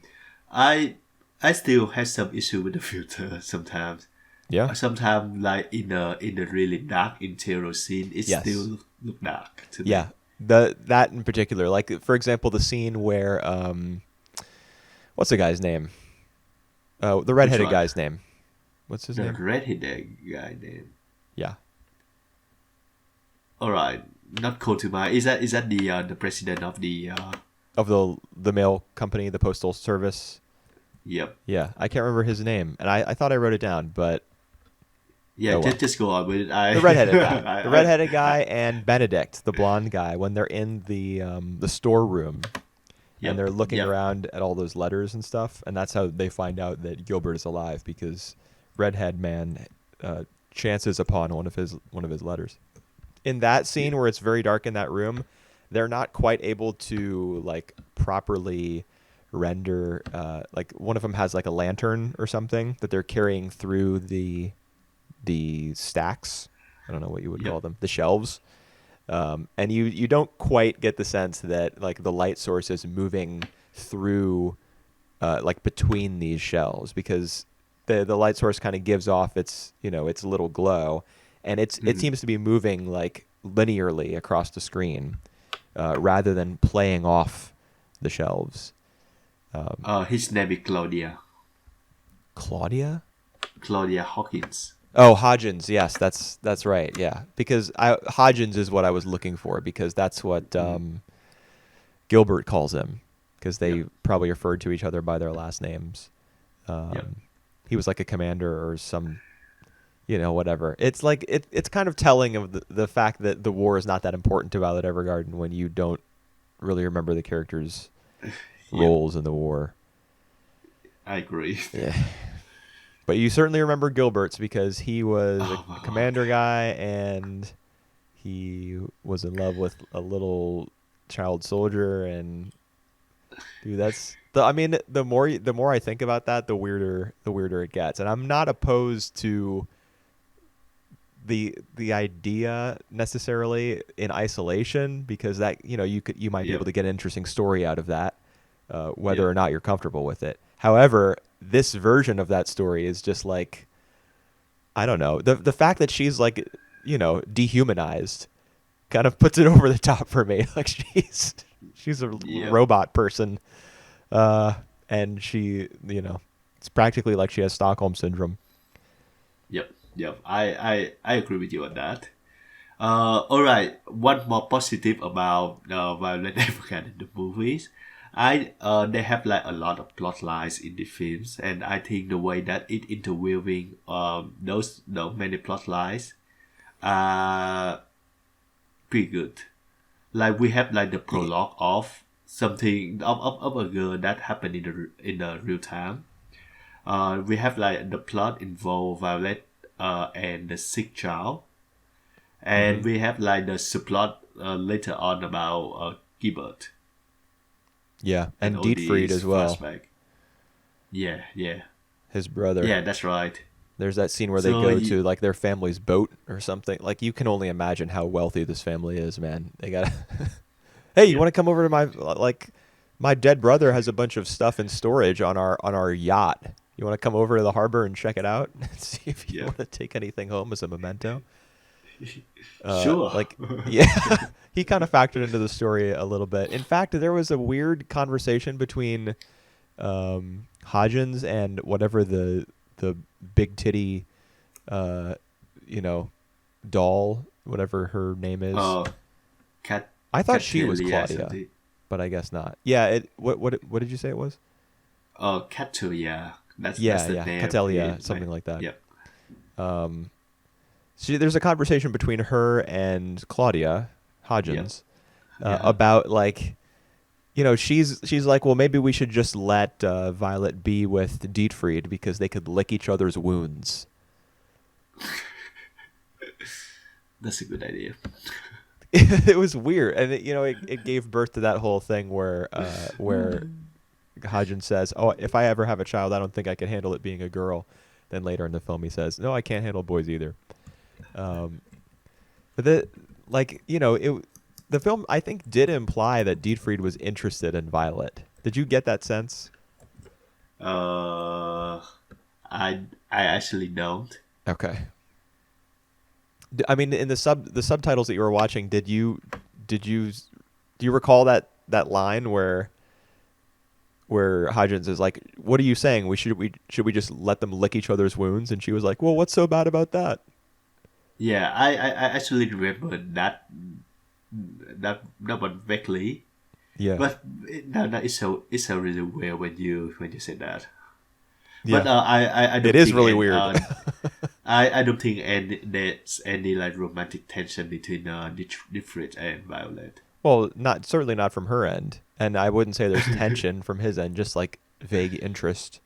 I I still have some issue with the filter sometimes. yeah. Sometimes like in the really dark interior scene, it Yes. still look dark to me. Yeah. That in particular, like for example, the scene where what's the guy's name? The Which redheaded one? guy's name. What's his The name? redheaded guy name. Yeah. All right, not called to mind. Is that the president of the Of the mail company, the postal service. Yep. Yeah, I can't remember his name, and I thought I wrote it down, but Yeah, oh well. just go on with it. The redheaded guy, the redheaded I guy, and Benedict, the blonde guy, when they're in the storeroom and Yep. they're looking Yep. around at all those letters and stuff, and that's how they find out that Gilbert is alive because redhead man chances upon one of his letters. In that Yeah. scene where it's very dark in that room, they're not quite able to like properly render. Like one of them has like a lantern or something that they're carrying through the stacks. I don't know what you would call Yep. them, the shelves. And you don't quite get the sense that like the light source is moving through like between these shelves, because the light source kind of gives off its, its little glow, and it Mm. seems to be moving like linearly across the screen, rather than playing off the shelves. His name is Claudia. Claudia? Claudia Hawkins. Oh, Hodgins. Yes, that's right. Yeah, because Hodgins is what I was looking for, because that's what Mm. Gilbert calls him, because Yep. they probably referred to each other by their last names. Yep. Um, he was like a commander or some, whatever. It's like it's kind of telling of the fact that the war is not that important to Violet Evergarden when you don't really remember the characters' Yep. roles in the war. I agree. Yeah. But you certainly remember Gilbert's, because he was a Oh my god. commander guy, and he was in love with a little child soldier. And dude, I mean, the more I think about that, the weirder it gets. And I'm not opposed to the idea necessarily in isolation, because that, you might be able Yep. to get an interesting story out of that, whether Yep. or not you're comfortable with it. However, this version of that story is just like, I don't know, the fact that she's like, dehumanized, kind of puts it over the top for me. Like she's a Yep. robot person, uh, and she, it's practically like she has Stockholm syndrome. Yep. Yep. I agree with you on that. All right. One more positive about Violet Evergarden, the movies. They have like a lot of plot lines in the films, and I think the way that it interweaving those many plot lines are pretty good. Like we have like the Y- prologue of something of a girl that happened in the real time. We have like the plot involve Violet and the sick child, and mhm. we have like the subplot later on about Gilbert Yeah, and and all Dietfried these as well, flashback. Yeah, yeah, his brother. yeah. That's right. There's that scene where they So go to like their family's boat or something. Like, you can only imagine how wealthy this family is, man. They got hey, you yep, want to come over to my dead brother has a bunch of stuff in storage on our yacht. You want to come over to the harbor and check it out and see if you yep. want to take anything home as a memento? Sure. Like, yeah, he kind of factored into the story a little bit. In fact, there was a weird conversation between Hodgins and whatever the big titty, uh, you know, doll, whatever her name is. uh, Cat I thought she was Catelia Claudia, something. but I guess not. Yeah. What did you say it was? Catelia. That's Yeah, the yeah, name Catelia, in my. something like that. Yep. Um, so there's a conversation between her and Claudia Yep. Hodgins, Yeah. about like, she's like, well, maybe we should just let Violet be with Dietfried, because they could lick each other's wounds. That's a good idea. It was weird, and it gave birth to that whole thing where Hodgins says, "Oh, if I ever have a child, I don't think I can handle it being a girl." Then later in the film, he says, "No, I can't handle boys either." Um, but the film, I think, did imply that Dietfried was interested in Violet. Did you get that sense? Uh, I actually don't. Okay. I mean, in the subtitles that you were watching, did you do you recall that line where Hodgins is like, "What are you saying? We should we just let them lick each other's wounds?" And she was like, "Well, what's so bad about that?" Yeah, I actually remember that one vaguely, Yeah. but that it's so really weird when you say that. But Yeah. I It don't is think really weird. I don't think there's any like romantic tension between Diffrit and Violet. Well, not certainly not from her end, and I wouldn't say there's tension from his end, just like vague interest.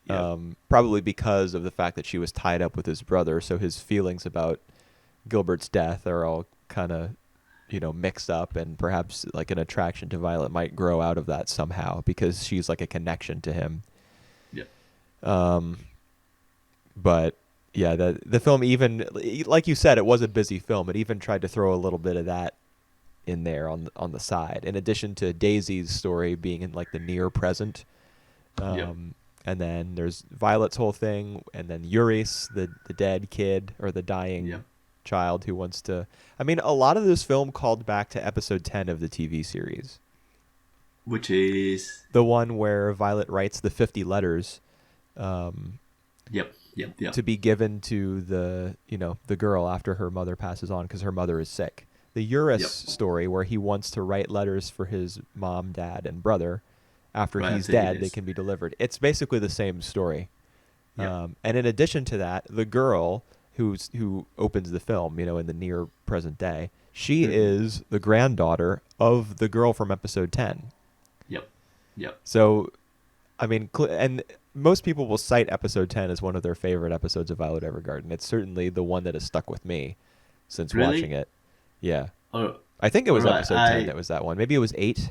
Yep. Probably because of the fact that she was tied up with his brother, so his feelings about Gilbert's death are all kind of, mixed up, and perhaps like an attraction to Violet might grow out of that somehow, because she's like a connection to him. Yep. Um, but yeah, the film, even like you said, it was a busy film. It even tried to throw a little bit of that in there on the side, in addition to Daisy's story being in like the near present. Yep. And then there's Violet's whole thing, and then Yuris, the dead kid or the dying Yep. child who wants to. I mean, a lot of this film called back to episode 10 of the TV series, Which is the one where Violet writes the 50 letters um, yep. Yep. Yep. to be given to the girl after her mother passes on because her mother is sick. The Eurus Yep. story where he wants to write letters for his mom, dad, and brother after Right he's after he dead, they is. can be delivered. It's basically the same story. Yep. And in addition to that, the girl who opens the film, in the near present day, she Mhm. is the granddaughter of the girl from episode 10. Yep. Yep. So, I mean, and most people will cite episode 10 as one of their favorite episodes of Violet Evergarden. It's certainly the one that has stuck with me since watching Really? it. Yeah. Or I think it all was right. episode 10 that was that one. Maybe it was 8.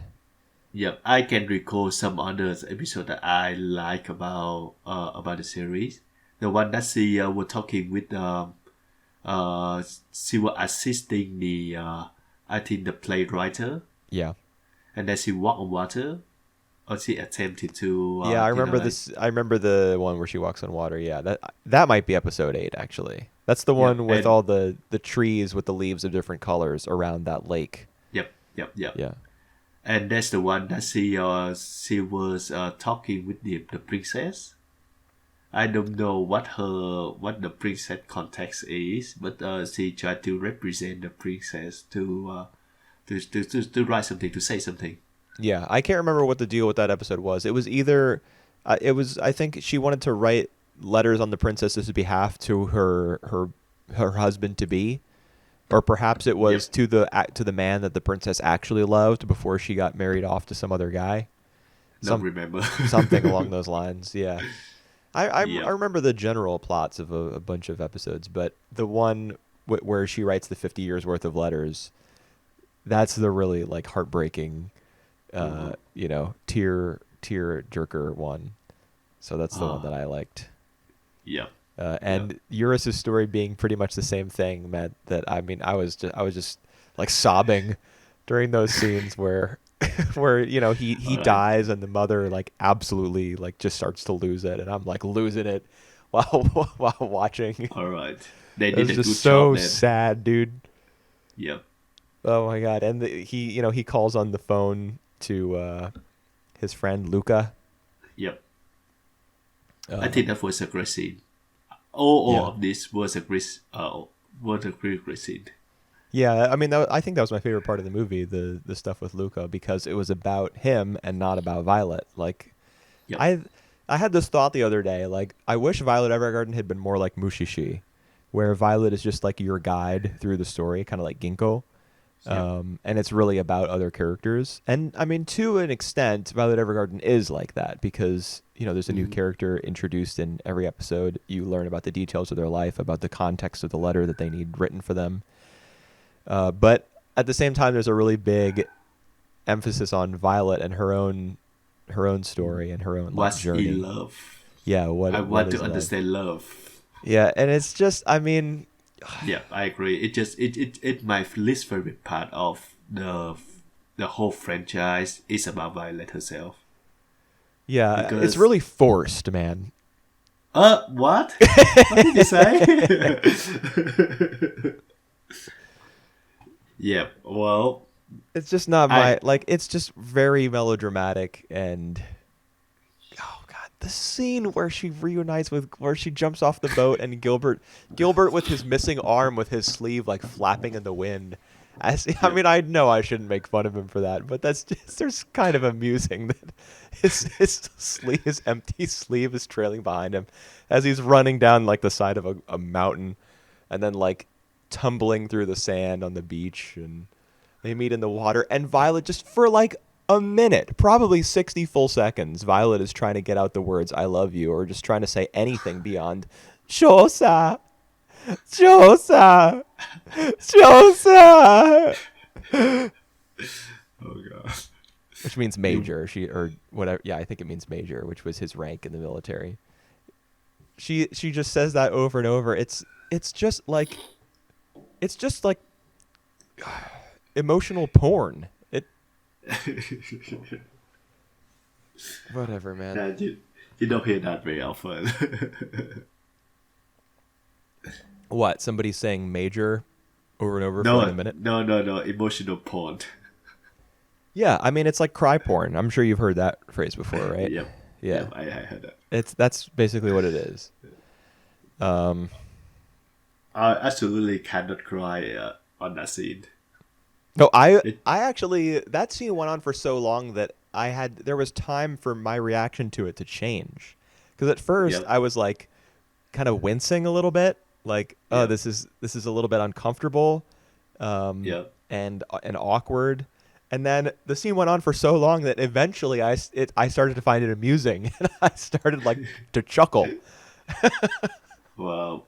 Yep. I can recall some other episode that I like about the series. The one that she were talking with she was assisting the I think the playwright, Yeah. and then she walked on water, or she attempted to Yeah, I remember like this. I remember the one where she walks on water. Yeah, that might be episode 8 actually. That's the yep one with and all the trees with the leaves of different colors around that lake. yep. Yeah. And that's the one that she was talking with the princess. I don't know what the princess context is, but she tried to represent the princess to write something, to say something. Yeah, I can't remember what the deal with that episode was. It was either I think she wanted to write letters on the princess's behalf to her husband to be, or perhaps it Yep. was to the man that the princess actually loved before she got married off to some other guy. Don't Some remember. something along those lines. Yeah. I Yep. remember the general plots of a bunch of episodes, but the one where she writes the 50 years worth of letters, that's the really like heartbreaking, Mhm. tear jerker one. So that's the one that I liked. Yep. Yep. And Eurus's story being pretty much the same thing meant that I was just like sobbing during those scenes where where he All right. dies and the mother like absolutely like just starts to lose it and I'm like losing it while while watching. All right. They It did was a just good job so then. sad, dude. Yep. Oh my god! And he calls on the phone to his friend Luca. Yep. I think Um, that was a great scene. All yeah, of this was a great scene. yeah. I mean, I think that was my favorite part of the movie, the stuff with Luca, because it was about him and not about Violet. Like, Yep. I I had this thought the other day. Like, I wish Violet Evergarden had been more like Mushishi, where Violet is just like your guide through the story, kind of like Ginkgo. Yep. And it's really about other characters. And I mean, to an extent, Violet Evergarden is like that because there's a new Mhm. character introduced in every episode. You learn about the details of their life, about the context of the letter that they need written for them. But at the same time, there's a really big emphasis on Violet and her own story and her own like What's in journey. love? Yeah, I what want to is love? understand love. Yeah, and it's just, I mean, Yeah, I agree. It my least favorite part of the whole franchise is about Violet herself, yeah, it's because really forced, man. what? What did you say? Yeah, well, It's just not I my like. It's just very melodramatic, and oh god, the scene where she reunites where she jumps off the boat, and Gilbert with his missing arm, with his sleeve like flapping in the wind. I yeah. mean, I know I shouldn't make fun of him for that, but that's just there's kind of amusing that his empty sleeve is trailing behind him as he's running down like the side of a mountain, and then like tumbling through the sand on the beach and. They meet in the water, and Violet just for like a minute, probably 60 full seconds, Violet is trying to get out the words "I love you" or just trying to say anything beyond "Josa, Josa, Josa," Oh god. which means You major. She or whatever. Yeah, I think it means major, which was his rank in the military. She just says that over and over. It's just like it's just like emotional porn. It Whatever, man. That you don't hear that very often. What? Somebody saying major over and over for like a No, minute? no, no, no. Emotional porn. Yeah, I mean it's like cry porn. I'm sure you've heard that phrase before, right? Yep, Yeah. yep. I heard that. That's basically what it is. Um I absolutely cannot cry on that scene. no, I It, I actually that scene went on for so long that there was time for my reaction to it to change. Cuz at first yep, I was like kind of wincing a little bit, like, oh, yep, this is a little bit uncomfortable, yep. and awkward. And then the scene went on for so long that eventually I started to find it amusing, and I started like to chuckle. Wow.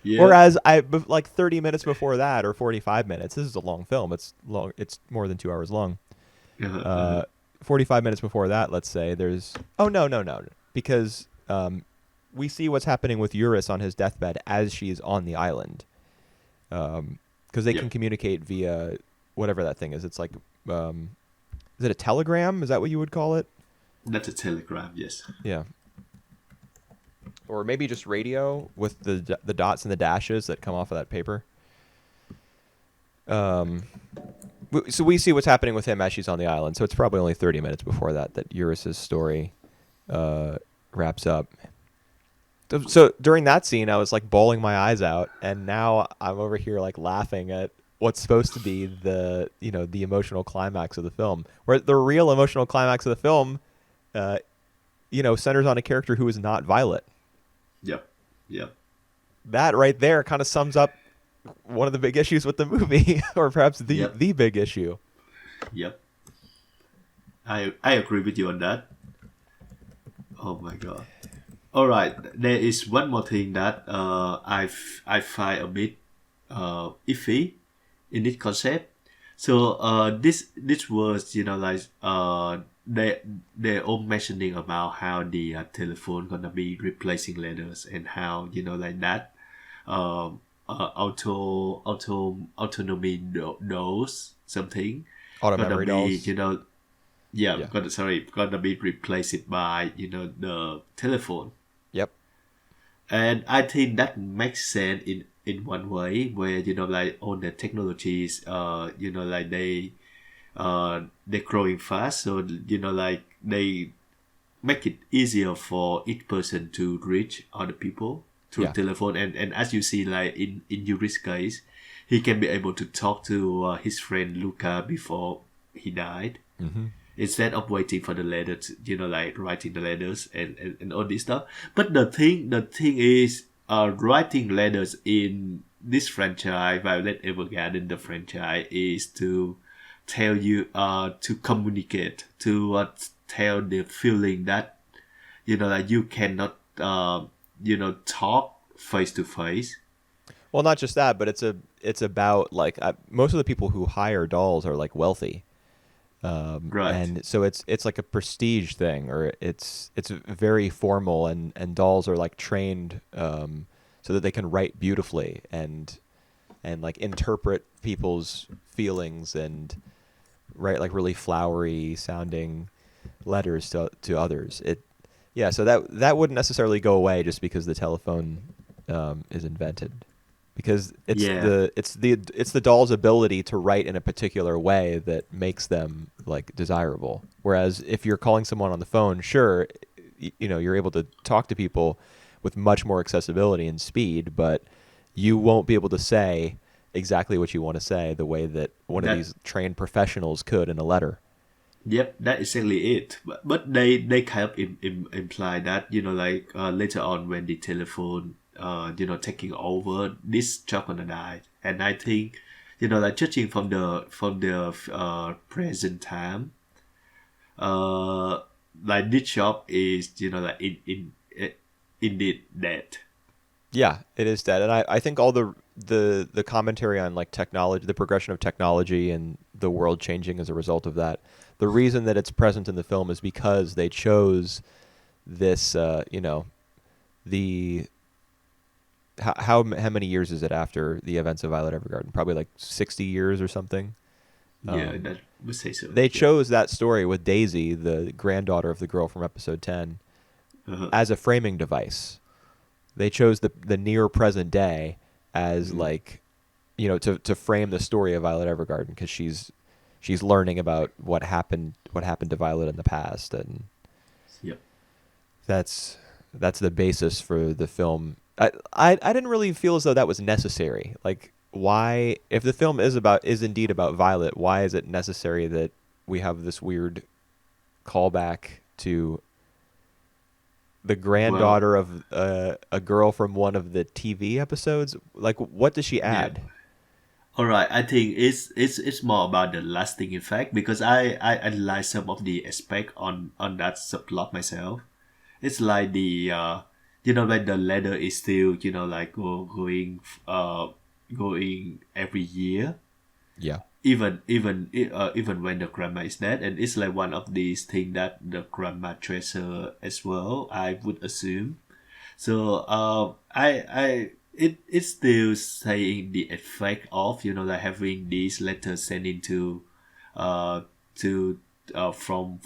Yep. Whereas like 30 minutes before that, or 45 minutes, this is a long film. It's long. It's more than 2 hours long. Uh-huh, uh-huh. Uh, 45 minutes before that, let's say there's, oh, no, because we see what's happening with Eurus on his deathbed as she's on the island. Because they can Yep. communicate via whatever that thing is. It's like, um, is it a telegram? Is that what you would call it? That's a telegram. Yes. Yeah. Or maybe just radio with the dots and the dashes that come off of that paper. Um, so we see what's happening with him as she's on the island. So it's probably only 30 minutes before that Eurus's story uh, wraps up. So during that scene, I was like bawling my eyes out, and now I'm over here like laughing at what's supposed to be the emotional climax of the film, where the real emotional climax of the film, uh, centers on a character who is not Violet. Yep. Yep. That right there kind of sums up one of the big issues with the movie, or perhaps the Yep. the big issue. Yep. I agree with you on that. Oh my god. All right. There is one more thing that I find a bit iffy in this concept. So this was like they all mentioning about how the telephone gonna be replacing letters, and how like that autonomy knows something Auto gonna memory be dolls. yeah, Yeah. gonna be replaced by the telephone. Yep. And I think that makes sense in one way, where like all the technologies like they're growing fast, so like they make it easier for each person to reach other people through Yeah. telephone. And as you see, like in Yuri's case, he can be able to talk to his friend Luca before he died, Mm-hmm. instead of waiting for the letter to, like writing the letters and all this stuff. But the thing is, writing letters in this franchise, Violet Evergarden, the franchise, is to tell you to communicate, to tell the feeling that like you cannot talk face to face. Well, not just that, but it's about like most of the people who hire dolls are like wealthy. Right. And so it's like a prestige thing, or it's very formal, and dolls are like trained so that they can write beautifully, and like interpret people's feelings, and write like really flowery sounding letters to others. Yeah, so that wouldn't necessarily go away just because the telephone is invented, because Yeah. it's the doll's ability to write in a particular way that makes them like desirable. Whereas if you're calling someone on the phone, sure, you're able to talk to people with much more accessibility and speed, but you won't be able to say exactly what you want to say the way that one of That these trained professionals could in a letter. Yep, that exactly it. But they kind of imply that like later on, when the telephone taking over, this job gonna die. And I think like judging from the present time, uh like this job is like indeed dead. Yeah, it is dead, and I think all the commentary on like technology, the progression of technology, and the world changing as a result of that. The reason that it's present in the film is because they chose this. The how many years is it after the events of Violet Evergarden? Probably like 60 years or something. Yeah, Um, that. would say so. They Yeah. chose that story with Daisy, the granddaughter of the girl from episode 10, Uh-huh. as a framing device. They chose the near present day as Mm. like, to frame the story of Violet Evergarden, because she's learning about what happened to Violet in the past, and Yep. that's that's the basis for the film. I didn't really feel as though that was necessary. Like, why, if the film is indeed about Violet, why is it necessary that we have this weird callback to the Well, granddaughter of a girl from one of the TV episodes? Like, what does she yeah. add? All right. I think it's more about the lasting effect because I analyze some of the aspect on that subplot myself. It's like the when the letter is still like going every year, Yeah. even when the grandma is dead, and it's like one of these things that the grandma treasure as well, I would assume. So it's still saying the effect of like having these letters sent into uh to from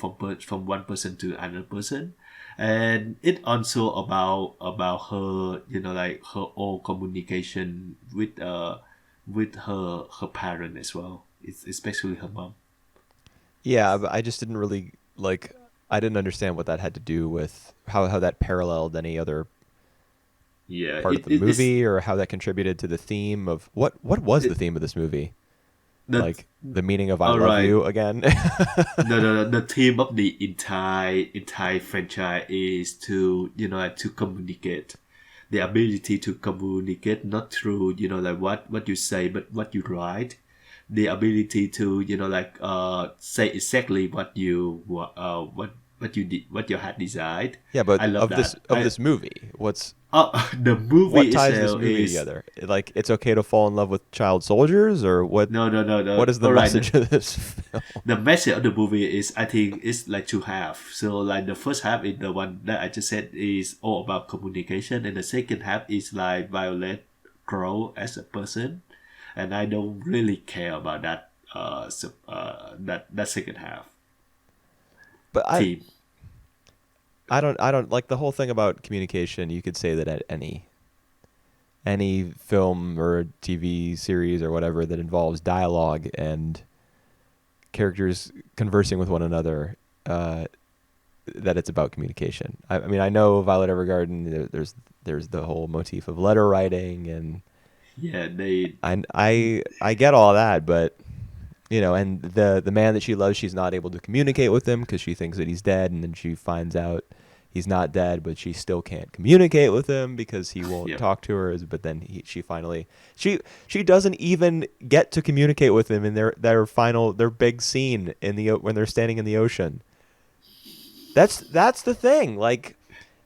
one person to another person, and it also about her like her own communication with her parent as well. It's especially her mom. Yeah, but I just didn't really like. I didn't understand what that had to do with how that paralleled any other Yeah, part of the movie, or how that contributed to the theme of what was the it theme of this movie? the Like, the meaning of "I all love right. you" again. The theme of the entire franchise is to to communicate, the ability to communicate not through like what you say but what you write, the ability to like say exactly what you did, what your heart desired. Yeah, but I love of this that. of this movie, The what movie ties this itself movie is together? Like, it's okay to fall in love with child soldiers, or what? no, no, no, What no. is the All right. message of this film? The message of the movie is, I think, it's like two half. So like the first half is the one that I just said is all about communication, and the second half is like Violet grow as a person, and I don't really care about that that second half But theme. I don't like the whole thing about communication. You could say that at any film or TV series or whatever that involves dialogue and characters conversing with one another, uh, that it's about communication. I mean, I know Violet Evergarden. There's the whole motif of letter writing, and Yeah, they. I get all that, but and the man that she loves, she's not able to communicate with him because she thinks that he's dead, and then she finds out he's not dead, but she still can't communicate with him because he won't Yep. talk to her. But then she finally she doesn't even get to communicate with him in their big scene when they're standing in the ocean. That's the thing. Like,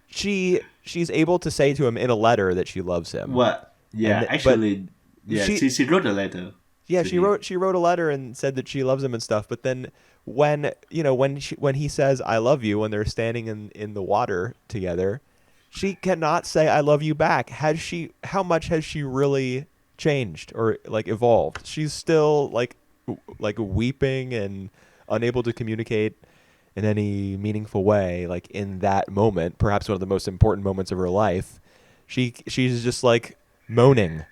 she's able to say to him in a letter that she loves him, What? Yeah, but actually, yeah. she She wrote a letter yeah, to him. she wrote a letter and said that she loves him and stuff. But then when he says "I love you" when they're standing in the water together, she cannot say "I love you" back. How much has she really changed or like evolved? She's still like weeping and unable to communicate in any meaningful way. Like, in that moment, perhaps one of the most important moments of her life, she's just like moaning.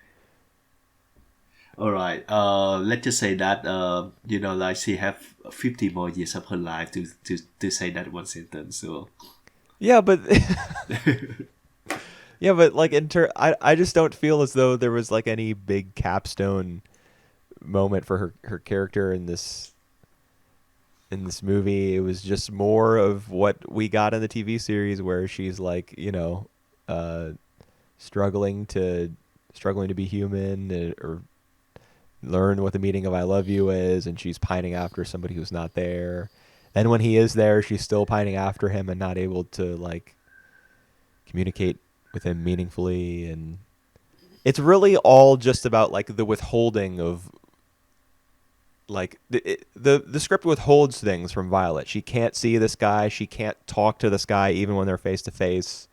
All right. Let's just say that like she have 50 more years of her life to say that one sentence. So Yeah, but yeah, but like I just don't feel as though there was like any big capstone moment for her character in this movie. It was just more of what we got in the TV series, where she's like, uh, struggling to struggling to be human, or learn what the meaning of "I love you" is, and she's pining after somebody who's not there. Then when he is there, she's still pining after him and not able to like communicate with him meaningfully, and it's really all just about like the withholding of like the script withholds things from Violet. She can't see this guy. She can't talk to this guy even when they're face to face.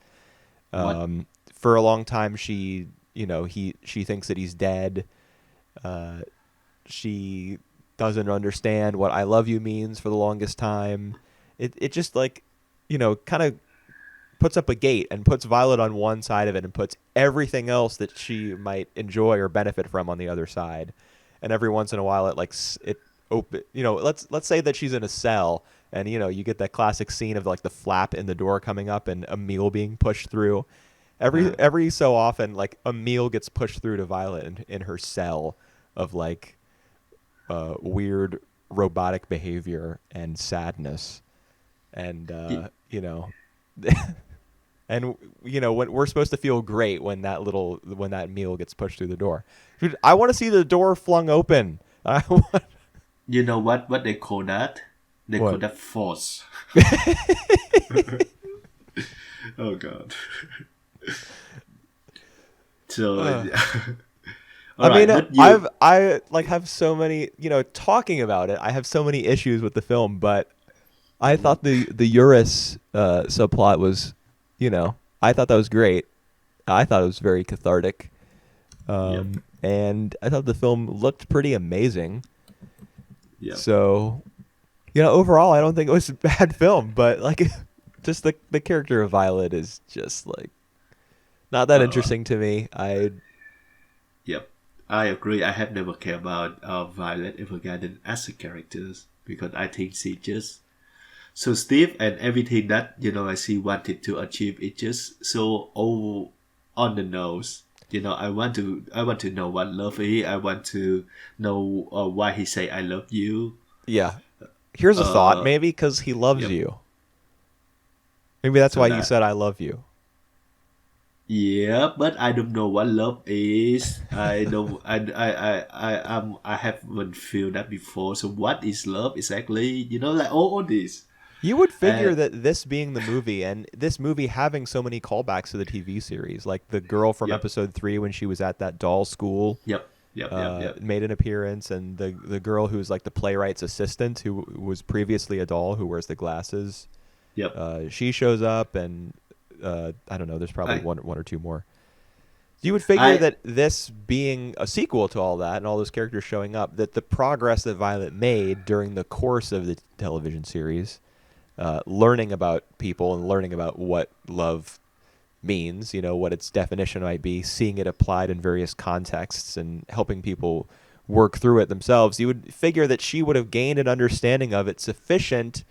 what? For a long time, she thinks that he's dead. She doesn't understand what I love you means for the longest time. It just like, kind of puts up a gate and puts Violet on one side of it and puts everything else that she might enjoy or benefit from on the other side. And every once in a while, it open. Let's say that she's in a cell, and you get that classic scene of like the flap in the door coming up and a meal being pushed through. Uh, Every so often, like a meal gets pushed through to Violet in her cell of like weird robotic behavior and sadness, and y- and when we're supposed to feel great when that meal gets pushed through the door. Dude, I want to see the door flung open. I want, you know what they call that? They call what? that force. Oh God. So Uh, all I mean, right, but you. I like have so many, talking about it. I have so many issues with the film, but I Mhm. thought the Eurus subplot was, I thought that was great. I thought it was very cathartic, Yep. and I thought the film looked pretty amazing. Yep. So, overall, I don't think it was a bad film, but like, just the character of Violet is just like not that Uh, interesting to me. yep. I agree. I have never cared about Violet Evergarden as a character because I think she just so stiff and everything that she wanted to achieve is just so all on the nose. I want to know what love is. I want to know why he say I love you. Yeah. Here's a thought, Uh, maybe because he loves yep. you. Maybe that's So why he that said I love you. yeah, but I don't know what love is. I don't. I haven't feel that before. So what is love exactly? Like all this. You would Uh, figure that this being the movie and this movie having so many callbacks to the TV series, like the girl from yep. episode 3 when she was at that doll school Yep. Yep. Yep. Yep. made an appearance, and the girl who's like the playwright's assistant who was previously a doll who wears the glasses, Yep. she shows up, and I don't know, there's probably I. one or two more. You would figure I. that this being a sequel to all that and all those characters showing up, that the progress that Violet made during the course of the television series, learning about people and learning about what love means, what its definition might be, seeing it applied in various contexts and helping people work through it themselves, you would figure that she would have gained an understanding of it sufficient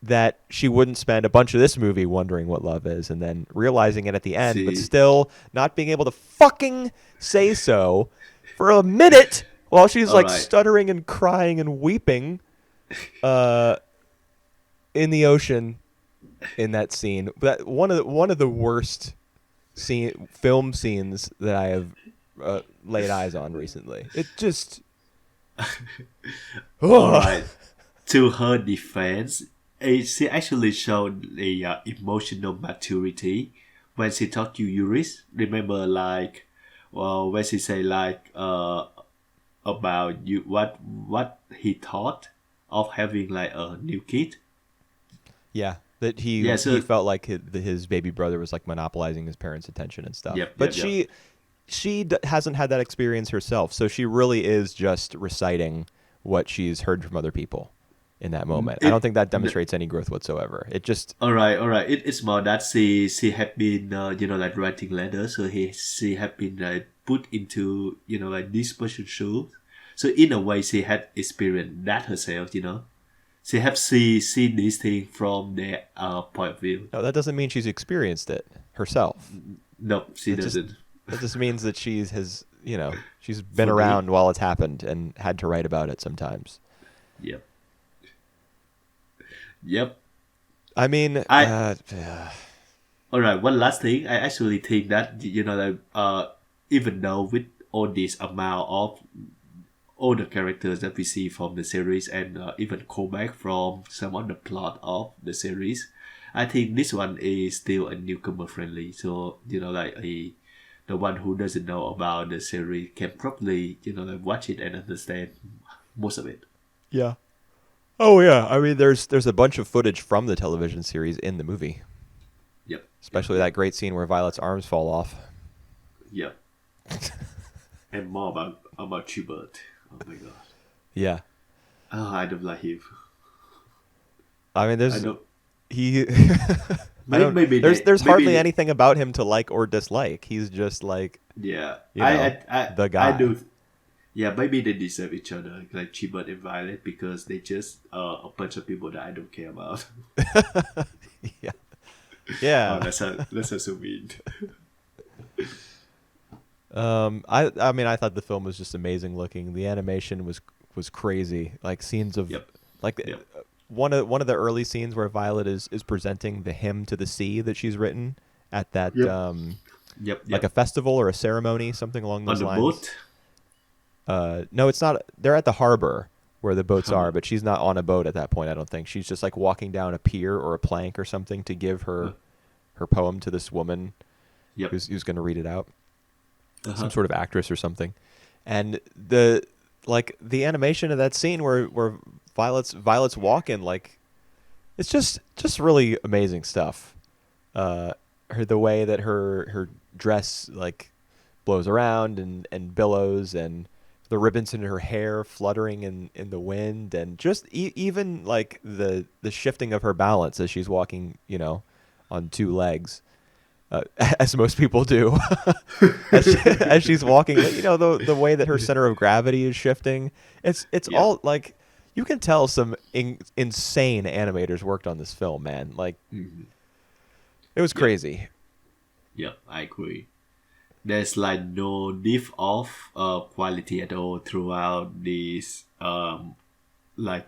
that she wouldn't spend a bunch of this movie wondering what love is and then realizing it at the end, but See. still not being able to fucking say so for a minute while she's All like right. stuttering and crying and weeping uh, in the ocean in that scene. But one of the worst film scenes that I have laid eyes on recently. It just All ugh. right. To her defense, she actually showed the emotional maturity when she talked to Yuris. Remember, like, well, when she say like about you what he thought of having like a new kid. Yeah, that Yeah. he So felt like his baby brother was like monopolizing his parents' attention and stuff. yep. But Yep. Yep. she hasn't had that experience herself, so she really is just reciting what she's heard from other people in that moment. I don't It. think that demonstrates any growth whatsoever. It just All right, all right. It's more that she had been like writing letters, so she had been put into like this person's shoes. So in a way, she had experienced that herself. She have seen these things from their point of view. no, that doesn't mean she's experienced it herself. No, she It just doesn't. That just means that she's been For me, around while it's happened and had to write about it sometimes. yep, yep. I mean, I All right. One last thing, I actually think that like even though with all this amount of all the characters that we see from the series and even callback from some of the plot of the series, I think this one is still a newcomer friendly. So like the one who doesn't know about the series can probably like watch it and understand most of it. yeah. Oh yeah. I mean, there's a bunch of footage from the television series in the movie, Yep, yep, especially yep, that great scene where Violet's arms fall off. yep. And more about Chubert. Oh my god. Yeah. Oh, I don't like him. I mean, I there's don't. he. I Maybe, don't. maybe they. There's Maybe hardly they, anything about him to like or dislike. He's just like, yeah. you know, the I guy. do. Yeah, maybe they deserve each other, like Chibot and Violet, because they just a bunch of people that I don't care about. Yeah. Oh, Yeah. that's so mean. I mean, I thought the film was just amazing looking. The animation was crazy. Like scenes of Yep. like Yep. one of the early scenes where Violet is presenting the hymn to the sea that she's written at that Yep. Yep. like a Yep. festival or a ceremony, something along On those the lines. boat. No, it's not. They're at the harbor where the boats are, Huh. but she's not on a boat at that point. I don't think she's just like walking down a pier or a plank or something to give Huh. her poem to this woman Yep. who's going to read it out. Uh Some huh. sort of actress or something. And the animation of that scene where Violet's walking, like it's just really amazing stuff. The way that her dress like blows around and billows, and the ribbons in her hair fluttering in the wind, and just even like the shifting of her balance as she's walking, on two legs, as most people do, as she's walking. The way that her center of gravity is shifting. It's Yep. all like you can tell some insane animators worked on this film, man. Like Mhm. it was Yep. crazy. Yep. I agree. There's like no dip of quality at all throughout these like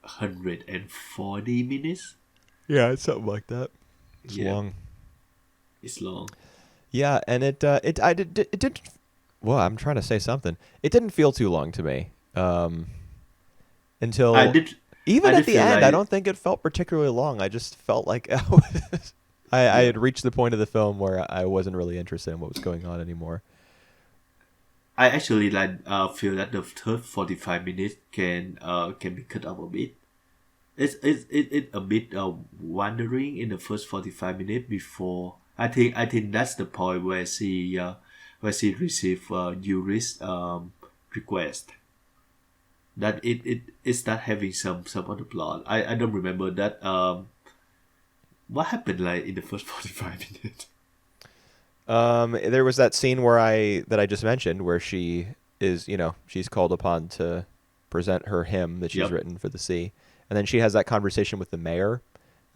140 minutes. Yeah, it's something like that. It's Yeah, long. it's long. Yeah, and it didn't. Well, I'm trying to say something. It didn't feel too long to me. I Until did even I at did the feel end, I like don't think it felt particularly long. I just felt like I yeah. had reached the point of the film where I wasn't really interested in what was going on anymore. I actually like feel that the third 45 minutes can be cut off a bit. It's a bit wandering in the first 45 minutes before. I think that's the point where she received Yuri's request. That it start having some other plot. I don't remember that what happened like in the first 45 minutes. There was that scene that I just mentioned where she's called upon to present her hymn that she's Yep. written for the sea, and then she has that conversation with the mayor,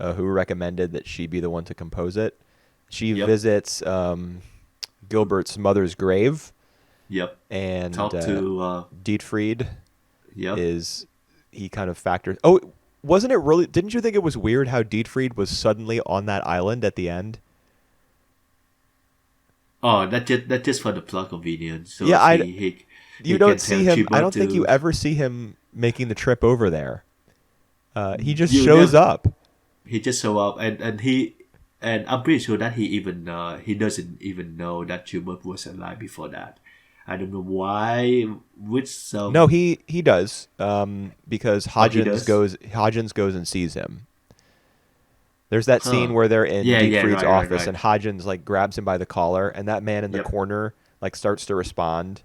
who recommended that she be the one to compose it. She Yep. visits Gilbert's mother's grave, Yep. and Talk to Dietfried yep. is he kind of factors. Oh, wasn't it really? Didn't you think it was weird how Dietfried was suddenly on that island at the end? Oh, that just for the plot convenience. So Yeah, you he don't can see tell him. I Chiba don't think you to ever see him making the trip over there. He just you shows never up. he just show up and I'm pretty sure that he doesn't even know that Chiba was alive before that. I don't know why with No, some he does. Because oh he does. Hodgins goes and sees him. There's that scene Huh. where they're in Yeah, Dietfried's office, right. and Hodgins like grabs him by the collar, and that man in the Yep. corner like starts to respond,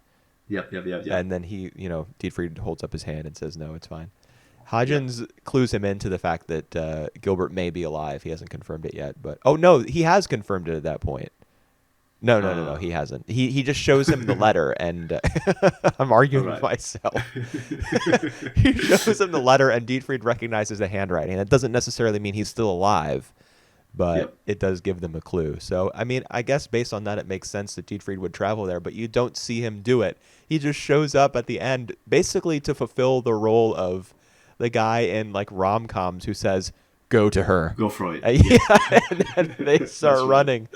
Yep. and then Dietfried holds up his hand and says, "No, it's fine." Yep. Hodgins clues him into the fact that Gilbert may be alive. He hasn't confirmed it yet, but oh no, he has confirmed it at that point. No, Uh he hasn't. He just shows him the letter, and I'm all arguing with right. myself. He shows him the letter, and Dietfried recognizes the handwriting. That doesn't necessarily mean he's still alive, but Yep. it does give them a clue. So, I mean, I guess based on that, it makes sense that Dietfried would travel there, but you don't see him do it. He just shows up at the end, basically to fulfill the role of the guy in like rom-coms who says, "Go to her." Go for it. And, Yep. yeah, and then they That's start right. running.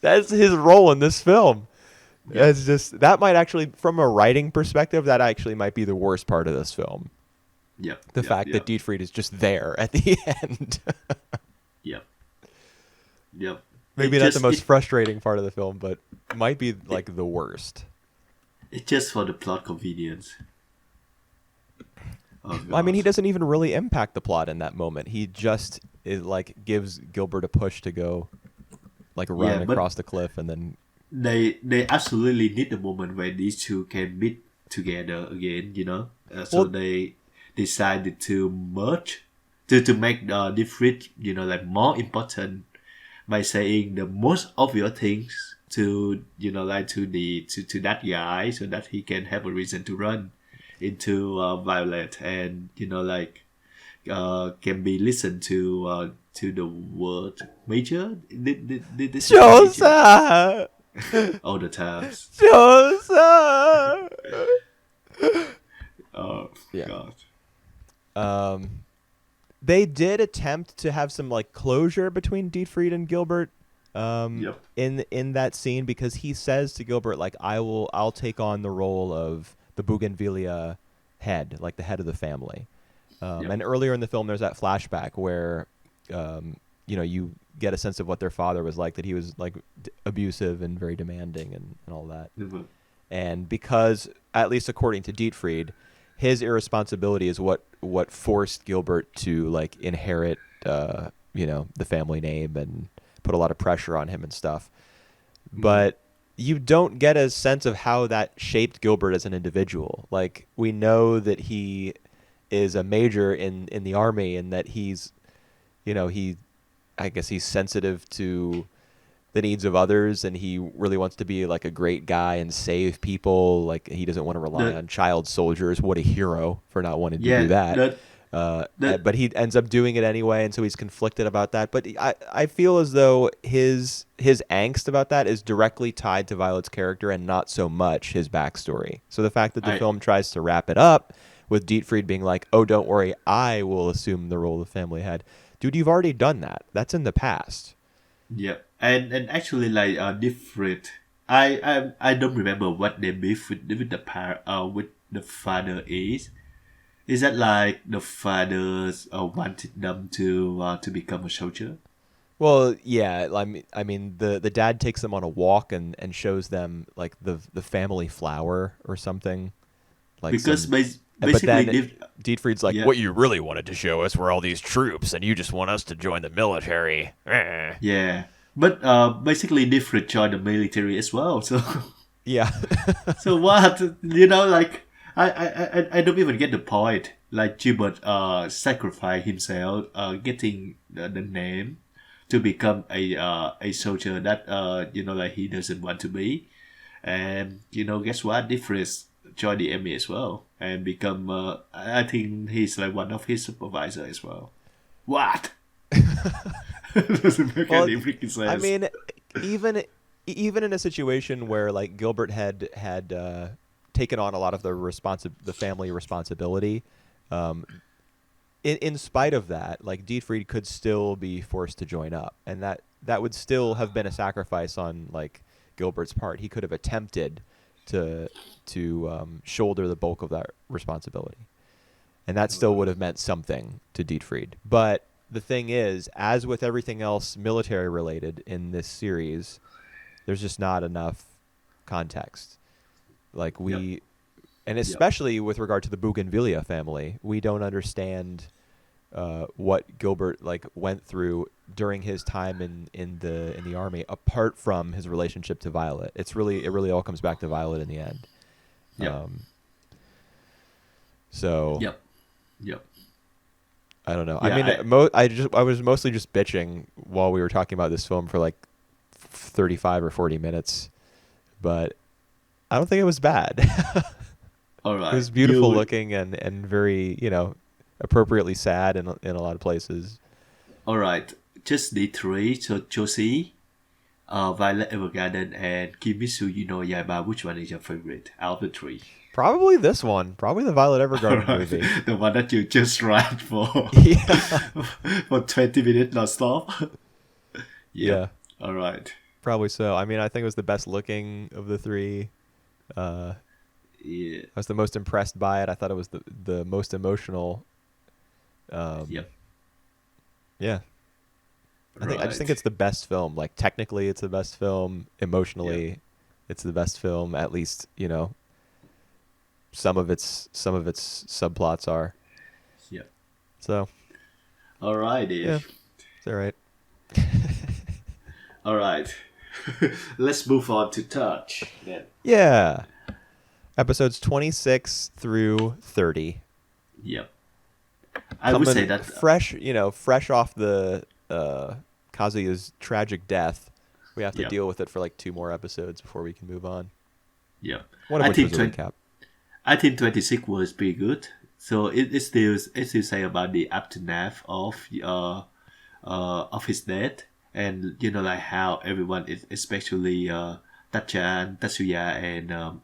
That's his role in this film. Yep. It's just that might actually, from a writing perspective, that actually might be the worst part of this film. Yep. The Yep. fact that Yep. Dietfried is just there at the end. Yep. Yep. Maybe It not the just most it frustrating part of the film, but might be it like the worst. it's just for the plot convenience. Oh I mean, he gosh. doesn't even really impact the plot in that moment. He just like gives Gilbert a push to go like Yeah, run but across the cliff, and then they absolutely need the moment where these two can meet together again. So well, they decided to merge to make Defrit, like more important by saying the most obvious things to like to that guy so that he can have a reason to run into Violet and like can be listened to the word major. Did this is major Josee! all the times. Josee! Oh Yeah. God. Um, they did attempt to have some like closure between Dietfried and Gilbert Yep. in that scene, because he says to Gilbert like I'll take on the role of the Bougainvillea head, like the head of the family. Yep. And earlier in the film there's that flashback where you get a sense of what their father was like, that he was like abusive and very demanding and all that. Mhm. And because, at least according to Dietfried, his irresponsibility is what forced Gilbert to like inherit the family name and put a lot of pressure on him and stuff. But you don't get a sense of how that shaped Gilbert as an individual. Like, we know that he is a major in the army, and that he's I guess he's sensitive to the needs of others, and he really wants to be like a great guy and save people. Like, he doesn't want to rely The on child soldiers. What a hero for not wanting to do yeah that. the But he ends up doing it anyway, and so he's conflicted about that. But I feel as though his angst about that is directly tied to Violet's character and not so much his backstory. So the fact that the I film tries to wrap it up with Dietfried being like, "Oh, don't worry, I will assume the role of family head." Dude, you've already done that. That's in the past. yeah and actually like different. I don't remember what they beef with the with the father is. Is that like the fathers wanted them to become a soldier? Well, yeah. I mean, the dad takes them on a walk and shows them like the family flower or something, like Because some. But basically, then Dietfried's like, yeah, "What you really wanted to show us were all these troops, and you just want us to join the military." yeah. But basically, different joined the military as well. So Yeah. so what? Like I don't even get the point. Like Gilbert sacrificed himself, getting the name to become a soldier that like he doesn't want to be, and guess what? Difference joined the army as well and become. I think he's like one of his supervisor as well. What? Doesn't make Well, any freaking I sense. mean, even even in a situation where like Gilbert had taken on a lot of the family responsibility, um, in spite of that, like Dietfried could still be forced to join up, and that would still have been a sacrifice on like Gilbert's part. He could have attempted to shoulder the bulk of that responsibility, and that still would have meant something to Dietfried. But the thing is, as with everything else military related in this series, there's just not enough context. Like Yep. and Yep. especially with regard to the Bougainvillea family, we don't understand what Gilbert like went through during his time in the army, apart from his relationship to Violet. It really all comes back to Violet in the end. Yep. Um, so Yep. Yep. I don't know. I Yeah. mean, I was mostly just bitching while we were talking about this film for like 35 or 40 minutes, but I don't think it was bad. All It right. was beautiful looking and very, appropriately sad in a lot of places. All right. Just the three. So Josee, Violet Evergarden, and Kimitsu Yaiba. Which one is your favorite out of the three? Probably this one. Probably the Violet All Evergarden right. movie. The one that you just ran for Yeah. for 20 minutes non-stop. Yeah. Yep. All right. Probably so. I mean, I think it was the best looking of the three. I Yeah. was the most impressed by it. I thought it was the most emotional. Um, Yep. yeah. I just think Right. it's the best film. Like, technically it's the best film. Yep. Emotionally, it's the best film. At least, some of its subplots are. Yep. So, All righty. yeah, it's all right. All right. Let's move on to touch then. Yeah. Episodes 26 through 30. Yep. I would say coming that fresh, fresh off the Kazuya's tragic death. We have to yeah, deal with it for like 2 more episodes before we can move on. yeah. One of I which think was a recap. I think 26 was pretty good. So it still say about the aftermath of his death, and like how everyone, especially Tachan, Tatsuya,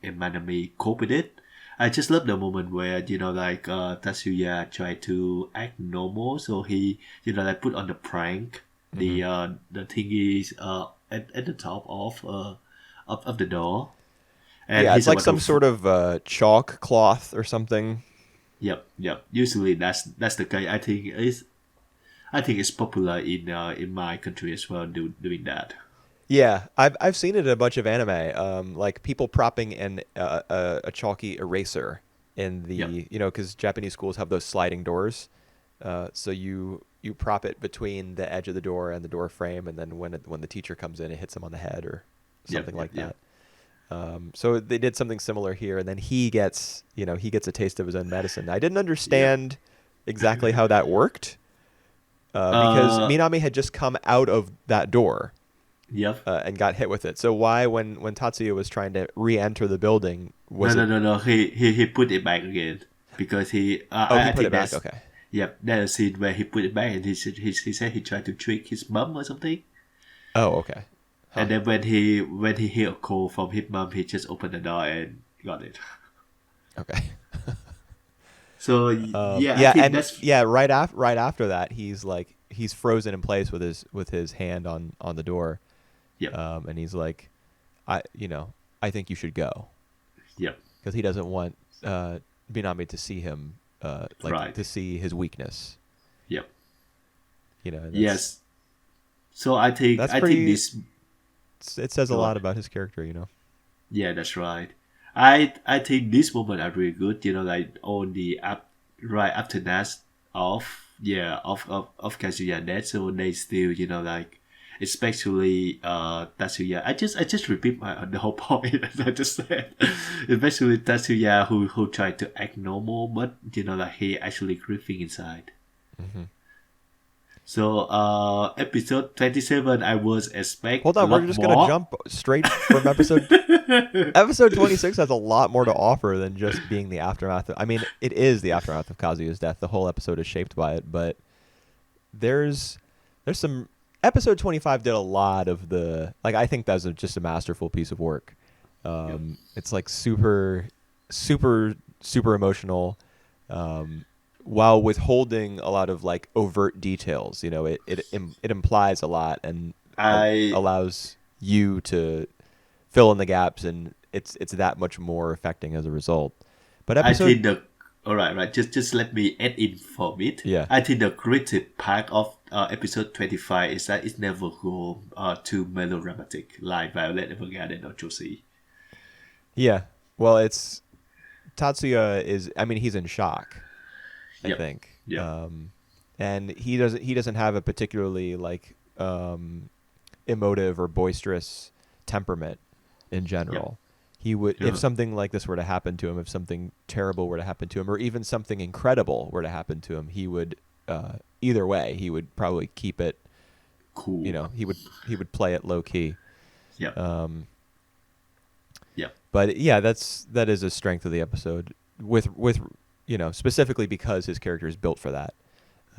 and Manami cope with it. I just love the moment where like Tatsuya tried to act normal, so he like put on the prank, Hmm. the thingies at the top of the door, and Yeah, it's he's like about to some sort of chalk cloth or something. yep. Usually that's the guy. I think it's popular in my country as well, doing that. Yeah, I've seen it in a bunch of anime, like people propping a chalky eraser in Yep, the because Japanese schools have those sliding doors, so you prop it between the edge of the door and the door frame, and then when the teacher comes in, it hits him on the head or yep, something yep, like yep. that. So they did something similar here, and then he gets a taste of his own medicine. I didn't Yep. understand exactly how that worked, because Uh, Minami had just come out of that door yep. and got hit with it. So why, when Tatsuya was trying to re-enter the building, No, was no, it? no, no. He put it back again because he. Oh, he I put think it back. that's. Okay. Yep, there's a scene where he put it back, and he said he tried to trick his mom or something. Oh, okay. Huh. And then when he hear a call from his mom, he just opened the door and got it. Okay. So yeah, I Yeah, think and that's yeah, right after that, he's frozen in place with his hand on the door, yep, and he's like, I think you should go, yep, because he doesn't want Minami to see him, like right, to see his weakness. yep, And yes. So I think pretty. this. It says a Go on. lot about his character. Yeah, that's right. I think this moment are really good. Like on the up right after that of Kazuya death, so they still like especially Tatsuya. I just repeat the whole point as I just said. Especially Tatsuya who tried to act normal, but like he actually grieving inside. Hmm. So episode 27, I was expect Hold a on, we're lot just gonna more. jump straight from episode 26 has a lot more to offer than just being the aftermath. I mean, it is the aftermath of Kazuya's death. The whole episode is shaped by it, but there's some episode 25 did a lot of the like. I think that's just a masterful piece of work. Yep. It's like super emotional, um, while withholding a lot of like overt details. It implies a lot and I allows you to fill in the gaps, and it's that much more affecting as a result. But I episode think the all right, right. Just let me add in for it. Yeah. I think the creative part of episode 25 is that it never go too melodramatic like Violet Evergarden or Josie. Yeah. Well, it's Tatsuya is I mean he's in shock, I Yep, think. yep, And he doesn't have a particularly like emotive or boisterous temperament in yep. general. He would, if Yeah. something like this were to happen to him, if something terrible were to happen to him, or even something incredible were to happen to him, he would either way he would probably keep it. Cool. He would play it low key. Yep, Um, yep, but yeah, that is a strength of the episode with specifically because his character is built for that.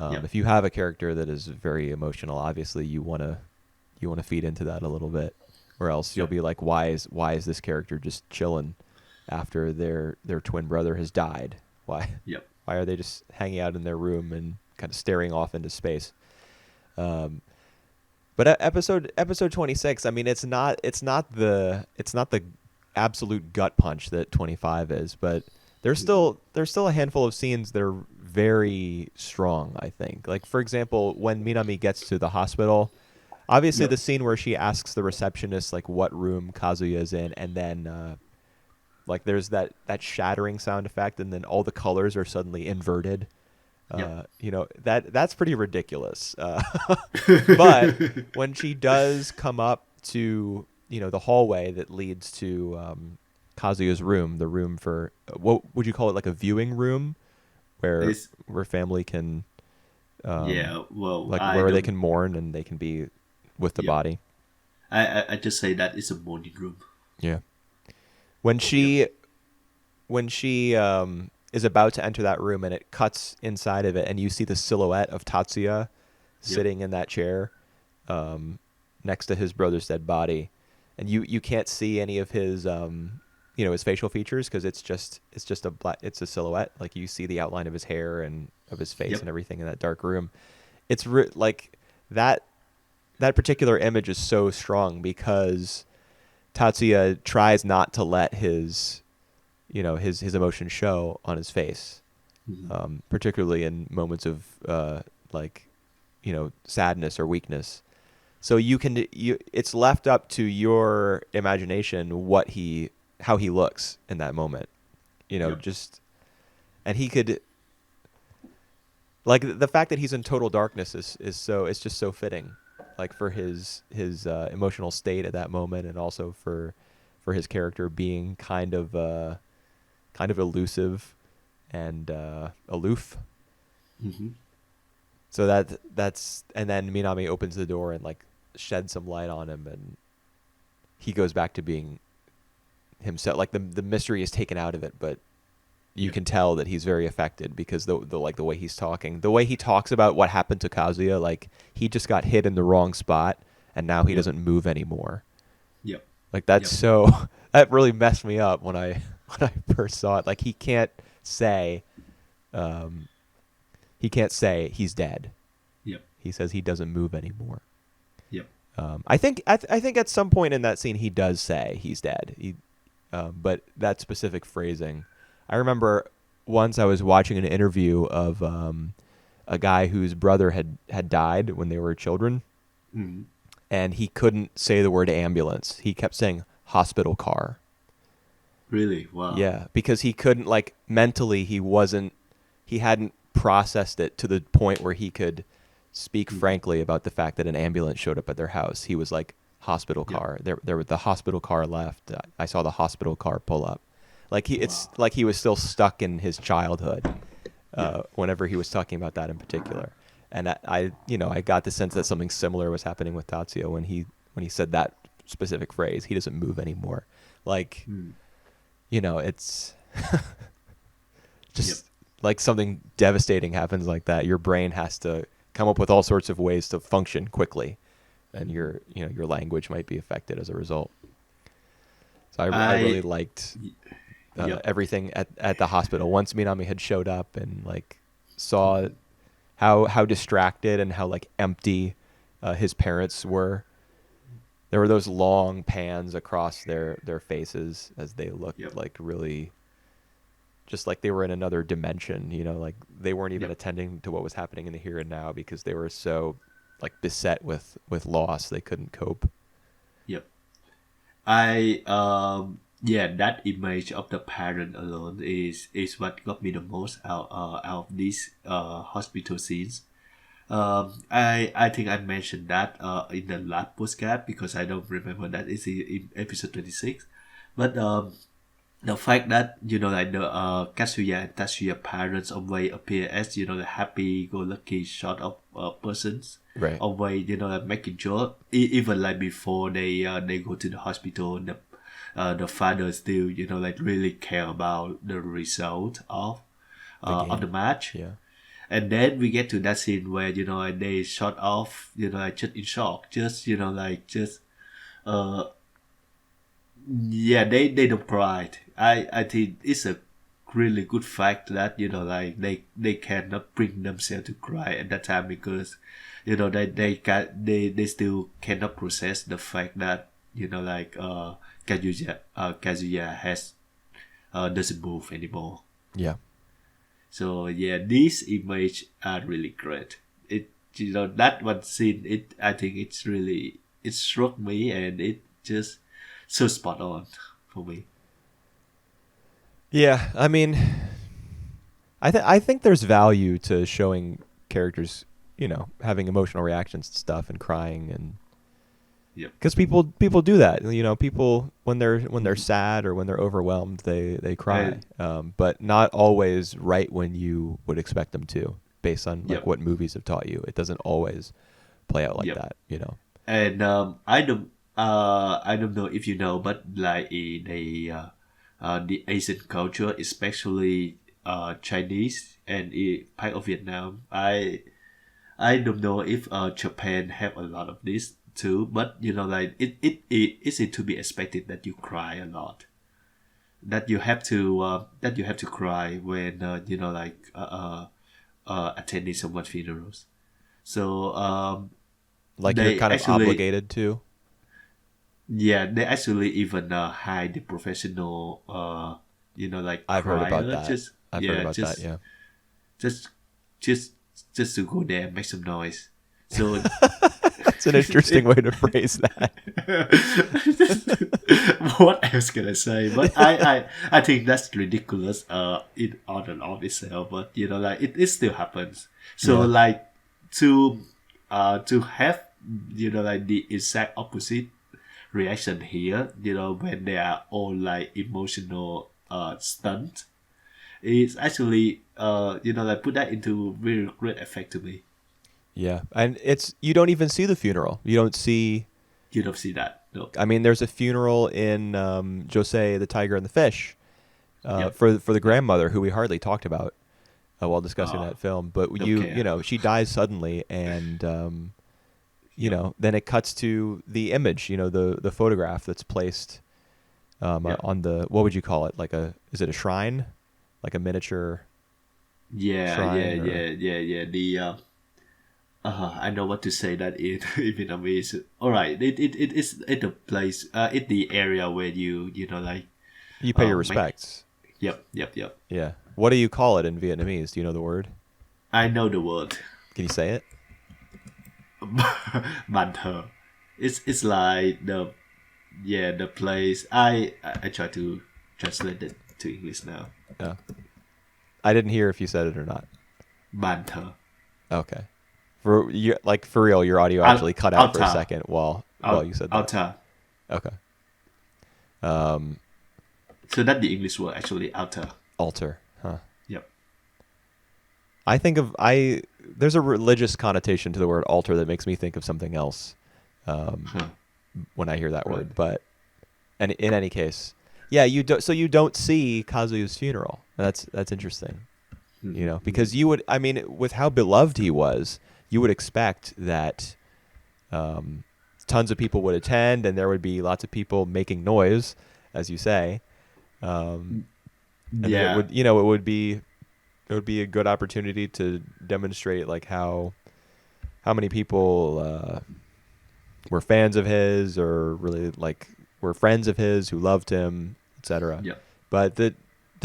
yep, If you have a character that is very emotional, obviously you want to feed into that a little bit, or else you'll yep, be like, why is this character just chilling after their twin brother has died? Why yep. why are they just hanging out in their room and kind of staring off into space? Um, but episode 26, I mean, it's not the absolute gut punch that 25 is, but there's still a handful of scenes that are very strong, I think. Like for example, when Minami gets to the hospital, obviously Yep, the scene where she asks the receptionist like what room Kazuya is in, and then like there's that shattering sound effect, and then all the colors are suddenly inverted. yep. That's pretty ridiculous. But when she does come up to the hallway that leads to Kazuya's room, the room for what would you call it, like a viewing room where It's family can Yeah, well, like I where they don't. can mourn and they can be with the Yep. body. I just say that it's a morning room. Yeah. When Yep. she is about to enter that room and it cuts inside of it and you see the silhouette of Tatsuya Yep. sitting in that chair um, next to his brother's dead body, and you can't see any of his his facial features because it's just a black it's a silhouette. Like you see the outline of his hair and of his face Yep. and everything in that dark room. Like that that particular image is so strong because Tatsuya tries not to let his emotions show on his face, Mhm. particularly in moments of like sadness or weakness. So it's left up to your imagination how he looks in that moment. Yep. Just and he could like the fact that he's in total darkness is so it's just so fitting, like for his emotional state at that moment, and also for his character being kind of elusive and aloof. Hmm. So that's and then Minami opens the door and like sheds some light on him, and he goes back to being himself. Like the mystery is taken out of it, but you Yep. can tell that he's very affected because the way he's talking, the way he talks about what happened to Kazuya, like he just got hit in the wrong spot and now he Yep. doesn't move anymore. Yep. Like that's Yep. so that really messed me up when I when I first saw it. Like say um he can't say he's dead. Yep. He says he doesn't move anymore. Yep. I think at some point in that scene he does say he's dead. But that specific phrasing, I remember once I was watching an interview of a guy whose brother had died when they were children, Hmm. and he couldn't say the word ambulance. He kept saying hospital car. Really? Wow. Yeah, because he couldn't like mentally he hadn't processed it to the point where he could speak Hmm. frankly about the fact that an ambulance showed up at their house. He was like hospital Yep. car. There was the hospital car left. I saw the hospital car pull up. Like it's Wow. like he was still stuck in his childhood Yep. whenever he was talking about that in particular. And I got the sense that something similar was happening with Tatsuya when he said that specific phrase. He doesn't move anymore. Like Mm. it's Yep. just like something devastating happens like that. Your brain has to come up with all sorts of ways to function quickly, and Hmm. your language might be affected as a result. So I really I. liked y- Yep. everything at the hospital once Minami had showed up and like saw Hmm. how distracted and how like empty his parents were. There were those long pans across their faces as they looked Yep. like really just like they were in another dimension, like they weren't even Yep. attending to what was happening in the here and now because they were so like beset with loss they couldn't cope. Yep. I yeah, that image of the parent alone is what got me the most out of these hospital scenes. I think I mentioned that in the last postcard because I don't remember that it's in episode 26. But the fact that like the Katsuya and Tatsuya parents always appear as the happy-go-lucky sort of persons, Right. always like making joke. Even like before they go to the hospital, the father still like really care about the result The of the game. match. Yeah. And then we get to that scene where they shot off like just in shock, just like just uh yeah, they don't cry. I think it's a really good fact that like they cannot bring themselves to cry at that time because they still cannot process the fact that like Kazuya has doesn't move anymore. Yeah. So yeah, these images are really great. It that one scene, it I think it struck me and it just so spot on for me. Yeah. I mean, I think there's value to showing characters, having emotional reactions to stuff and crying and Yep. because people do that. People when they're Mhm. sad or when they're overwhelmed, they I cry. But not always right when you would expect them to. based on like Yep. what movies have taught you. It doesn't always play out like Yep. that, you know. And I don't know if you know, but like in the Asian culture, especially Chinese and part of Vietnam, I don't know if Japan have a lot of this too, but like it is it to be expected that you cry a lot, that you have to cry when attending someone's funerals. So Like you're they kind of actually, obligated to. yeah, they actually even hide the professional like I've heard about crier, that. just I've heard yeah, about that, yeah. just just just to go there and make some noise. So That's an interesting way to phrase that. what else can I say? But I think that's ridiculous in on and of itself. But like it still happens. So Yeah. like to have like the exact opposite reaction here, when they are all like emotional stunt, it's actually like put that into very great effect to me. Yeah. And it's you don't even see the funeral. You don't see You don't see that. No. I mean there's a funeral in Josee the Tiger and the Fish Yep. for the grandmother who we hardly talked about while discussing Uh, that film, but don't you care. know, she dies suddenly and Yep. then it cuts to the image, the photograph that's placed Yep. on the what would you call it? Like a is it a shrine? Like a miniature Yeah, yeah, shrine yeah, or yeah, yeah. I know what to say that in in Vietnamese. All right, it is at the place, at the area where you like you pay your make. respects. Yep, yep, yep. Yeah. What do you call it in Vietnamese? Do you know the word? I know the word. Can you say it? Bàn thờ. It's like the place. I try to translate it to English now. Yeah. I didn't hear if you said it or not. Bàn thờ. Okay. For you, like for real, your audio Al actually cut out for a altar. second while you said that. Altar. Okay. Um, So that's the English word actually. Altar. altar. Huh. Yep. I think of I. There's a religious connotation to the word altar that makes me think of something else Huh. when I hear that Right. word. But and in any case, yeah, you don't. So you don't see Kazuya's funeral. That's interesting. Mm-hmm. Because you would. I mean, with how beloved he was, you would expect that tons of people would attend, and there would be lots of people making noise, as you say, and then it Yeah. would, it would be a good opportunity to demonstrate like how many people were fans of his or really like were friends of his who loved him, etc. Yep. But the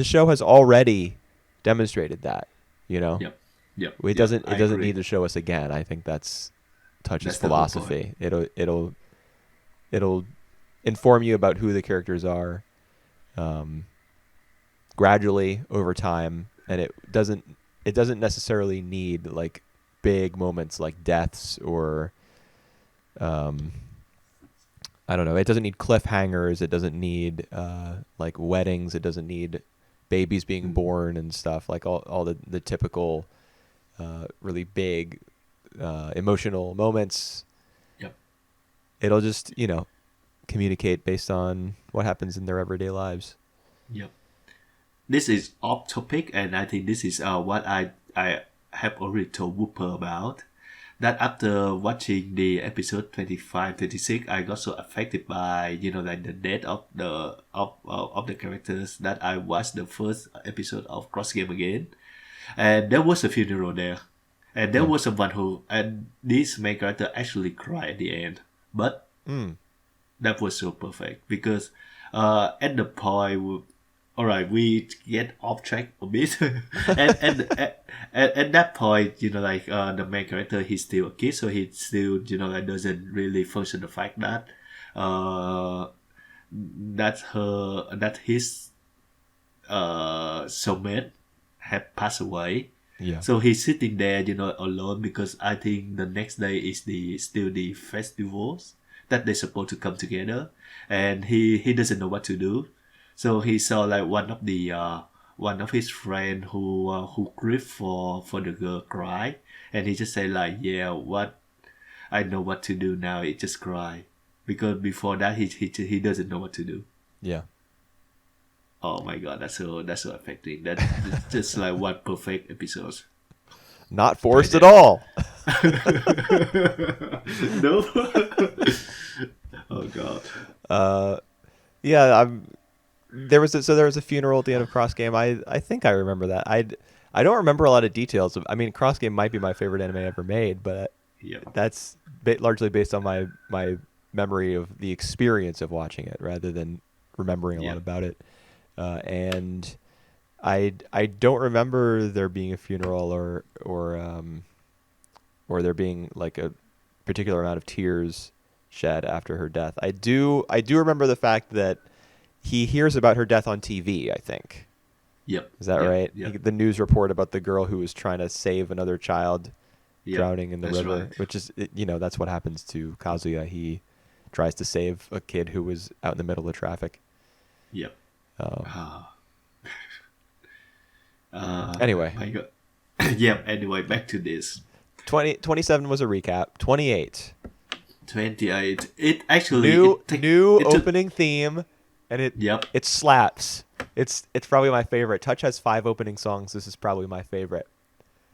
show has already demonstrated that, you know. Yep. Yep. It Yep. doesn't I need agree. to show us again. I think that's touches That's the whole point. philosophy. It'll inform you about who the characters are um, gradually over time, and it doesn't necessarily need like big moments like deaths or um, I don't know. It doesn't need cliffhangers. It doesn't need like weddings. It doesn't need babies being Mm. born and stuff like all the typical really big emotional moments. Yep. It'll just communicate based on what happens in their everyday lives. Yep. This is off topic, and I think this is what I have already told Whooper about. That after watching the episode 25, 26, I got so affected by like the death of of the characters that I watched the first episode of Cross Game again, and there was a funeral there, and there Yeah. was someone who, and this main character actually cried at the end, but Mm. that was so perfect because at the point all right, we get off track a bit at that point, like the main character, he's still a kid, so he still like doesn't really function the fact that uh that his soulmate had passed away. Yeah. So he's sitting there, alone, because I think the next day is still the festivals that they're supposed to come together, and he doesn't know what to do. So he saw like one of the one of his friend who grieved for the girl cry, and he just say like, yeah, what I know what to do now. It just cry, because before that he doesn't know what to do. Yeah. Oh my god, that's so affecting. That's just like one perfect episode. Not By forced at that. all. No. Oh god. Yeah, there was a funeral at the end of Cross Game. I think I remember that. I don't remember a lot of details. I mean, Cross Game might be my favorite anime ever made, but Yep. that's largely based on my memory of the experience of watching it rather than remembering a lot Yep. about it. And I don't remember there being a funeral or there being like a particular amount of tears shed after her death. I do remember the fact that he hears about her death on TV, I think. Yep. Is that Yep. right? Yep. The news report about the girl who was trying to save another child Yep. drowning in the That's river, right. which is, that's what happens to Kazuya. He tries to save a kid who was out in the middle of traffic. Yep. Um, Ah. anyway, My god. Yep. Anyway, back to this. 27 was a recap. 28. 28. It actually New it took. opening theme, and Yep. it slaps. It's probably my favorite. Touch has 5 opening songs. This is probably my favorite.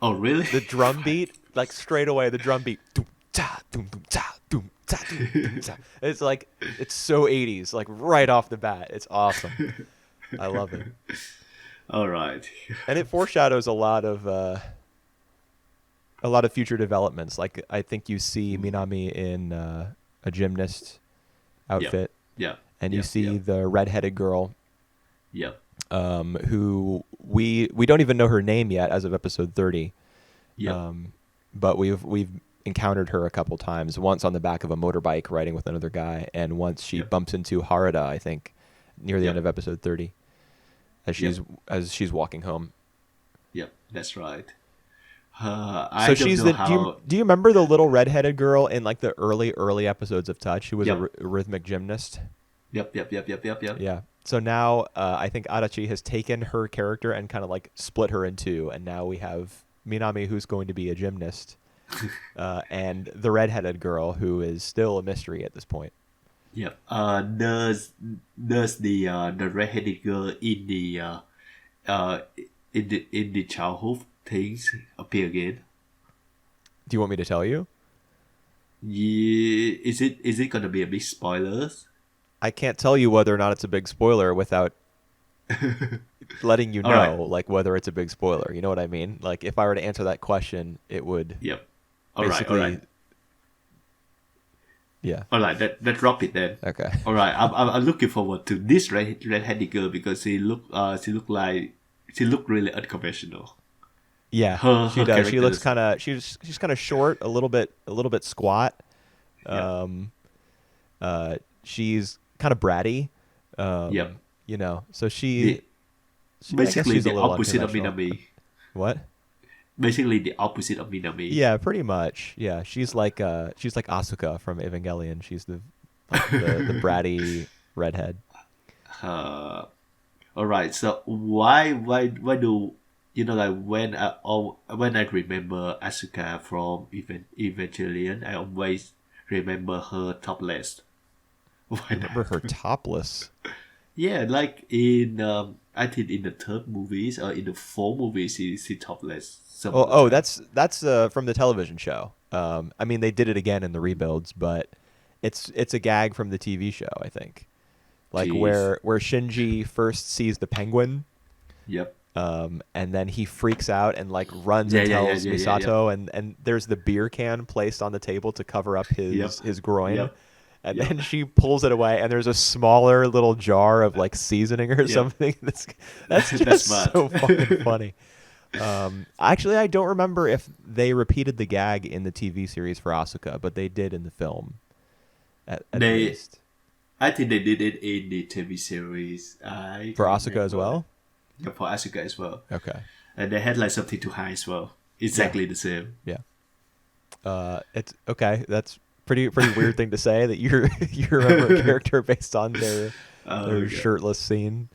Oh really? The drum beat, like straight away, the drum beat. Doom, ta, doom, doom, ta, doom, ta, doom, doom, ta. It's like, it's so 80s, like right off the bat. It's awesome. I love it. All right. And it foreshadows a lot of future developments. Like I think you see Minami in a gymnast Yep. outfit, Yep. and you Yep. see Yep. the redheaded girl, Yep. who we don't even know her name yet as of episode 30. Yep. But we've encountered her a couple times. Once on the back of a motorbike riding with another guy, and once she Yep. bumps into Harada, I think, near the Yep. end of episode 30, as she's walking home. Yep. That's right. So I don't she's know the. how. Do you remember the little redheaded girl in like the early episodes of Touch, who was Yep. a rhythmic gymnast? Yep. Yep. Yep. Yep. Yep. Yep. Yeah. So now I think Adachi has taken her character and kind of like split her in two, and now we have Minami, who's going to be a gymnast, and the redheaded girl, who is still a mystery at this point. Yep. Does the redheaded girl uh in the childhood things appear again? Do you want me to tell you? Yeah. Is it gonna be a big spoilers? I can't tell you whether or not it's a big spoiler without letting you All know, right. like whether it's a big spoiler. You know what I mean? Like if I were to answer that question, it would Yep. All right. basically, All right. yeah. All right. That drop it then. Okay. All right. I'm looking forward to this redheaded girl because she look really unconventional. Yeah, she Her does. She character looks is. kind of she's kind of short, a little bit squat. Yeah. She's kind of bratty. Yep. So The, she I guess basically she's a the little opposite of unconventional. Minami. What? Basically the opposite of Minami. Yeah, pretty much. Yeah, she's like Asuka from Evangelion. She's the bratty redhead. Uh, all right. So why do like when I remember Asuka from Evangelion, I always remember her topless. Why Remember her not? topless. Yeah, like in I think in the third movies or in the fourth movies, she topless some of the Oh, time. that's from the television show. I mean, they did it again in the rebuilds, but it's a gag from the TV show, I think. Like Jeez. where Shinji first sees the penguin, Yep. and then he freaks out and like runs Yeah. and Yeah. Yeah. tells Yeah. Yeah. Yep. Misato, and there's the beer can placed on the table to cover up Yep. his groin. Yep. And Yep. then she pulls it away, and there's a smaller little jar of like seasoning or Yep. something. That's That's just smart. so fucking funny. Actually, I don't remember if they repeated the gag in the TV series for Asuka, but they did in the film, at They, least. I think they did it in the TV series. I For can't Asuka as remember. well? Yeah, for Asuka as well, Okay. and they had like something to hide as well. Exactly the same. Yeah. It's okay. That's pretty weird thing to say, that you remember a character based on their Oh god. shirtless scene.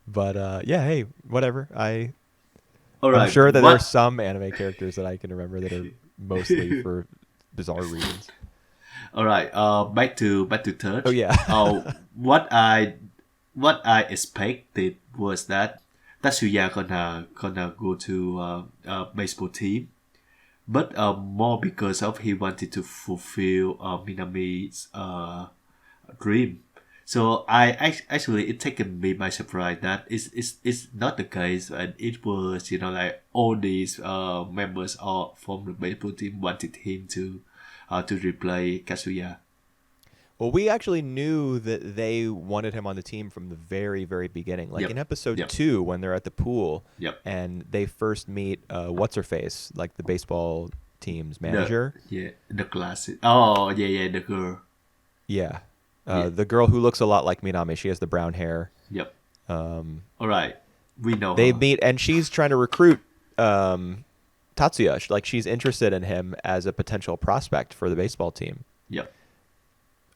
But yeah, hey, whatever. All I'm right. sure that there are What? some anime characters that I can remember that are mostly for bizarre reasons. All right. Back to Oh Touch. yeah. What I expected was that Tatsuya gonna go to baseball team, but more because of he wanted to fulfill Minami's dream. So actually it taken me by surprise that it's not the case, and it was like all these members of from the baseball team wanted him to replay Kazuya. Well, we actually knew that they wanted him on the team from the very, very beginning. Like in Yep, episode yep, 2, when they're at the pool yep. and they first meet what's her face, like the baseball team's The manager. yeah the glasses. Oh yeah, the girl. Yeah. Yeah, The girl who looks a lot like Minami. She has the brown hair. yep. Um, All right, we know they her. meet, and she's trying to recruit Tatsuya. Like she's interested in him as a potential prospect for the baseball team, Yep,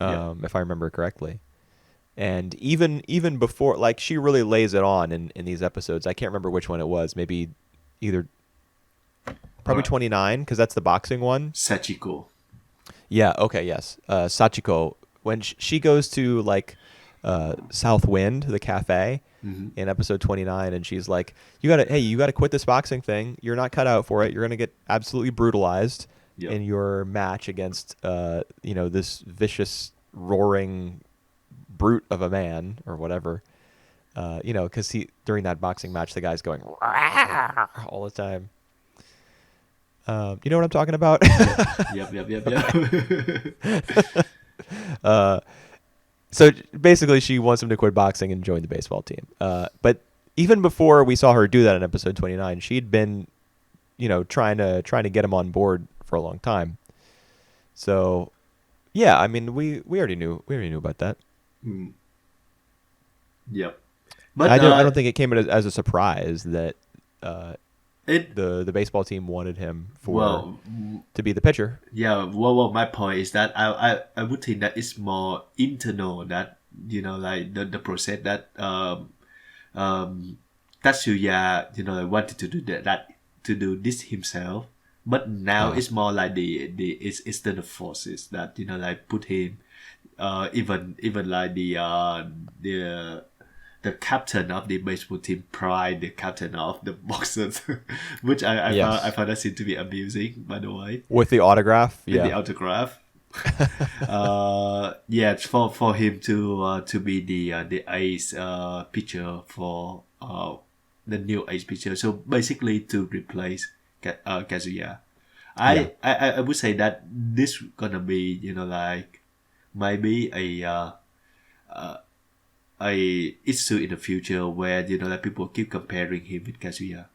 yep. if I remember correctly. And even before, like she really lays it on in these episodes. I can't remember which one it was. Maybe either All probably right, 29 because that's the boxing one. Sachiko. Yeah. Okay. Yes. Sachiko, when she goes to like Southwind, the cafe, Mm-hmm. in episode 29, and she's like, you gotta quit this boxing thing. You're not cut out for it. You're gonna get absolutely brutalized Yep. in your match against this vicious roaring brute of a man or whatever. Because he during that boxing match, the guy's going all the time. You know what I'm talking about? Yep. Yep. Yep. Yep. Yep. uh, so basically, she wants him to quit boxing and join the baseball team. But even before we saw her do that in episode 29, she'd been, trying to get him on board for a long time. So, yeah, I mean, we already knew about that. Mm, yep. But I don't think it came as a surprise that it the baseball team wanted him well, to be the pitcher. yeah. Well, my point is that I would think that it's more internal, that like the process that Tatsuya like wanted to do that to do this himself, but now Uh, it's more like the it's external forces that like put him, even like the captain of the baseball team pride the captain of the boxers, which I yes, found that seemed to be amusing, by the way, with the autograph. with the Yeah, autograph. Yeah, it's for him to be the ace pitcher for the new ace pitcher. So basically to replace Kazuya. yeah. I would say that this gonna be like maybe a issue in the future where like people keep comparing him with Kazuya.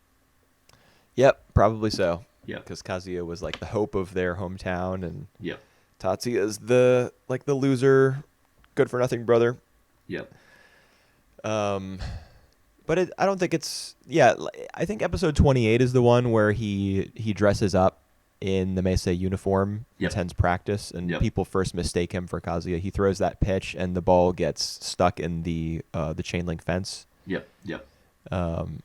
Yep, probably so. Yep, Because Kazuya was like the hope of their hometown, and yep, Tatsuya is the loser, good for nothing brother. yep, Um, but I don't think it's I think episode 28 is the one where he dresses up in the Meisei uniform, yep, attends practice, and yep, people first mistake him for Kazuya. He throws that pitch, and the ball gets stuck in the chain link fence. yep, yep, And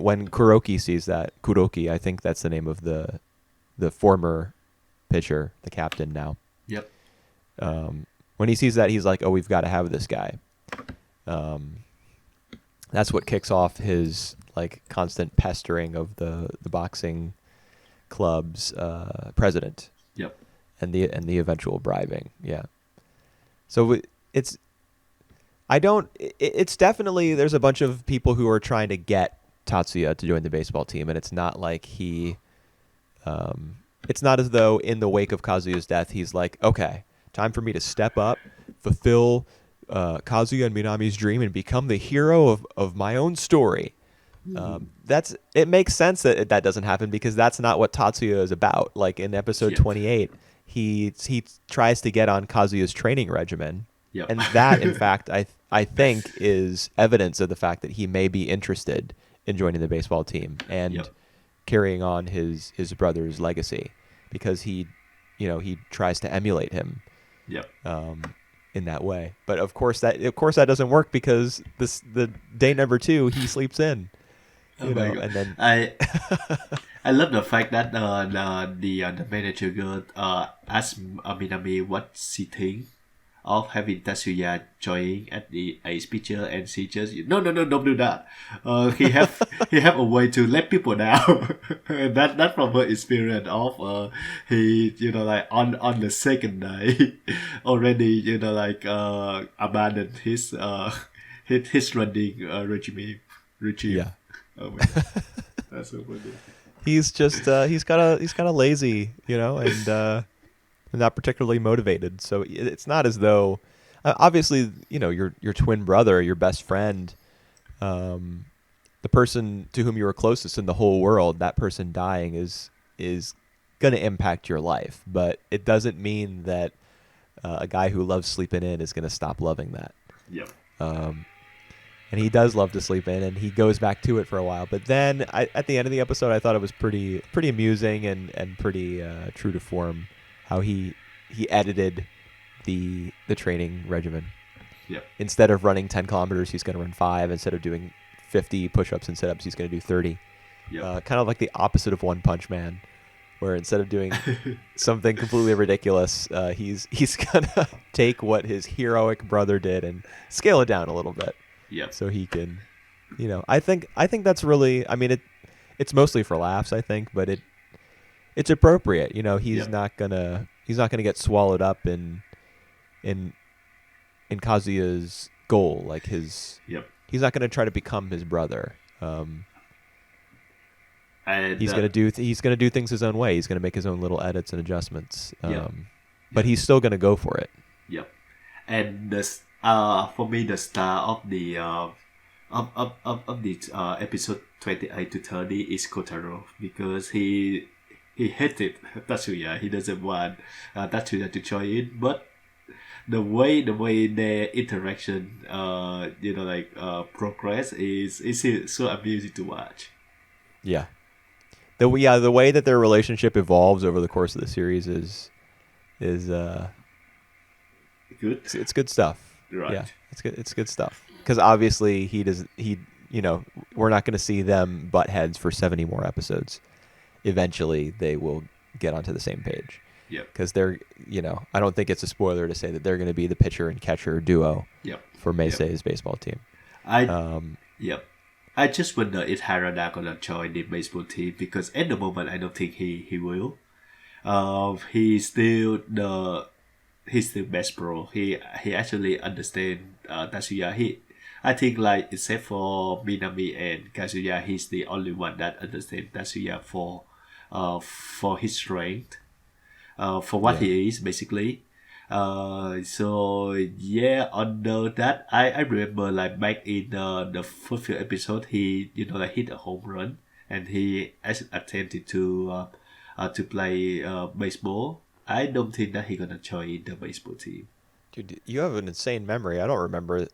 when Kuroki, I think that's the name of the former pitcher, the captain now. yep, When he sees that, he's like, "Oh, we've got to have this guy." That's what kicks off his like constant pestering of the boxing club's president yep, and the eventual bribing. Yeah. So it's I don't. It's definitely there's a bunch of people who are trying to get Tatsuya to join the baseball team, and it's not like he. It's not as though in the wake of Kazuya's death, he's like, okay, time for me to step up, fulfill Kazuya and Minami's dream, and become the hero of my own story. It makes sense that doesn't happen because that's not what Tatsuya is about. Like in episode yep, 28, he tries to get on Kazuya's training regimen, yep, and that, in fact, I think is evidence of the fact that he may be interested in joining the baseball team and yep, carrying on his brother's legacy, because he tries to emulate him. yep. in that way. But of course that doesn't work because the day number 2 he sleeps in, Oh my god. and then I love the fact that the manager girl asked Minami what she think of having Tatsuya joining at the ice picture, and she just no, don't do that. He have a way to let people down. And that from her experience of he like on the second day already abandoned his running regime. yeah, Oh my god, that's so funny. he's kind of lazy, not particularly motivated. So it's not as though obviously, your twin brother, your best friend, um, the person to whom you were closest in the whole world, that person dying is going to impact your life, but it doesn't mean that a guy who loves sleeping in is going to stop loving that. Yep. Um, and he does love to sleep in, and he goes back to it for a while. But then, at the end of the episode, I thought it was pretty amusing and pretty true to form how he edited the training regimen. Yep. Instead of running 10 kilometers, he's going to run 5. Instead of doing 50 push-ups and sit-ups, he's going to do 30. Yep. Kind of like the opposite of One Punch Man, where instead of doing something completely ridiculous, he's gonna take what his heroic brother did and scale it down a little bit, Yep. so he can, I think that's really, I mean, it's mostly for laughs, I think, but it's appropriate. He's Yep. not gonna get swallowed up in Kazuya's goal, like Yep. he's not gonna try to become his brother. And He's gonna do things his own way. He's gonna make his own little edits and adjustments. Yeah. But he's still gonna go for it. yep. And for me the star of the episode 28 to 30 is Kotaro, because he hated Tatsuya. He doesn't want Tatsuya to join in, but the way their interaction progress is so amusing to watch. Yeah. The way that their relationship evolves over the course of the series is Good. it's good stuff. Right. Yeah, it's good stuff. Because obviously we're not going to see them butt heads for 70 more episodes. Eventually, they will get onto the same page. Yep. Because they're, I don't think it's a spoiler to say that they're going to be the pitcher and catcher duo Yep. for Meisei's baseball team. Yep. I just wonder if Harada gonna join the baseball team, because at the moment I don't think he will. He's still best pro. He actually understand Tatsuya. I think, like, except for Minami and Kazuya, he's the only one that understands Tatsuya for his strength, for what he is basically. So yeah, although that I remember, like, back in the first few episode, he hit a home run, and he attempted to play baseball. I don't think that he gonna join the baseball team. Dude, you have an insane memory. I don't remember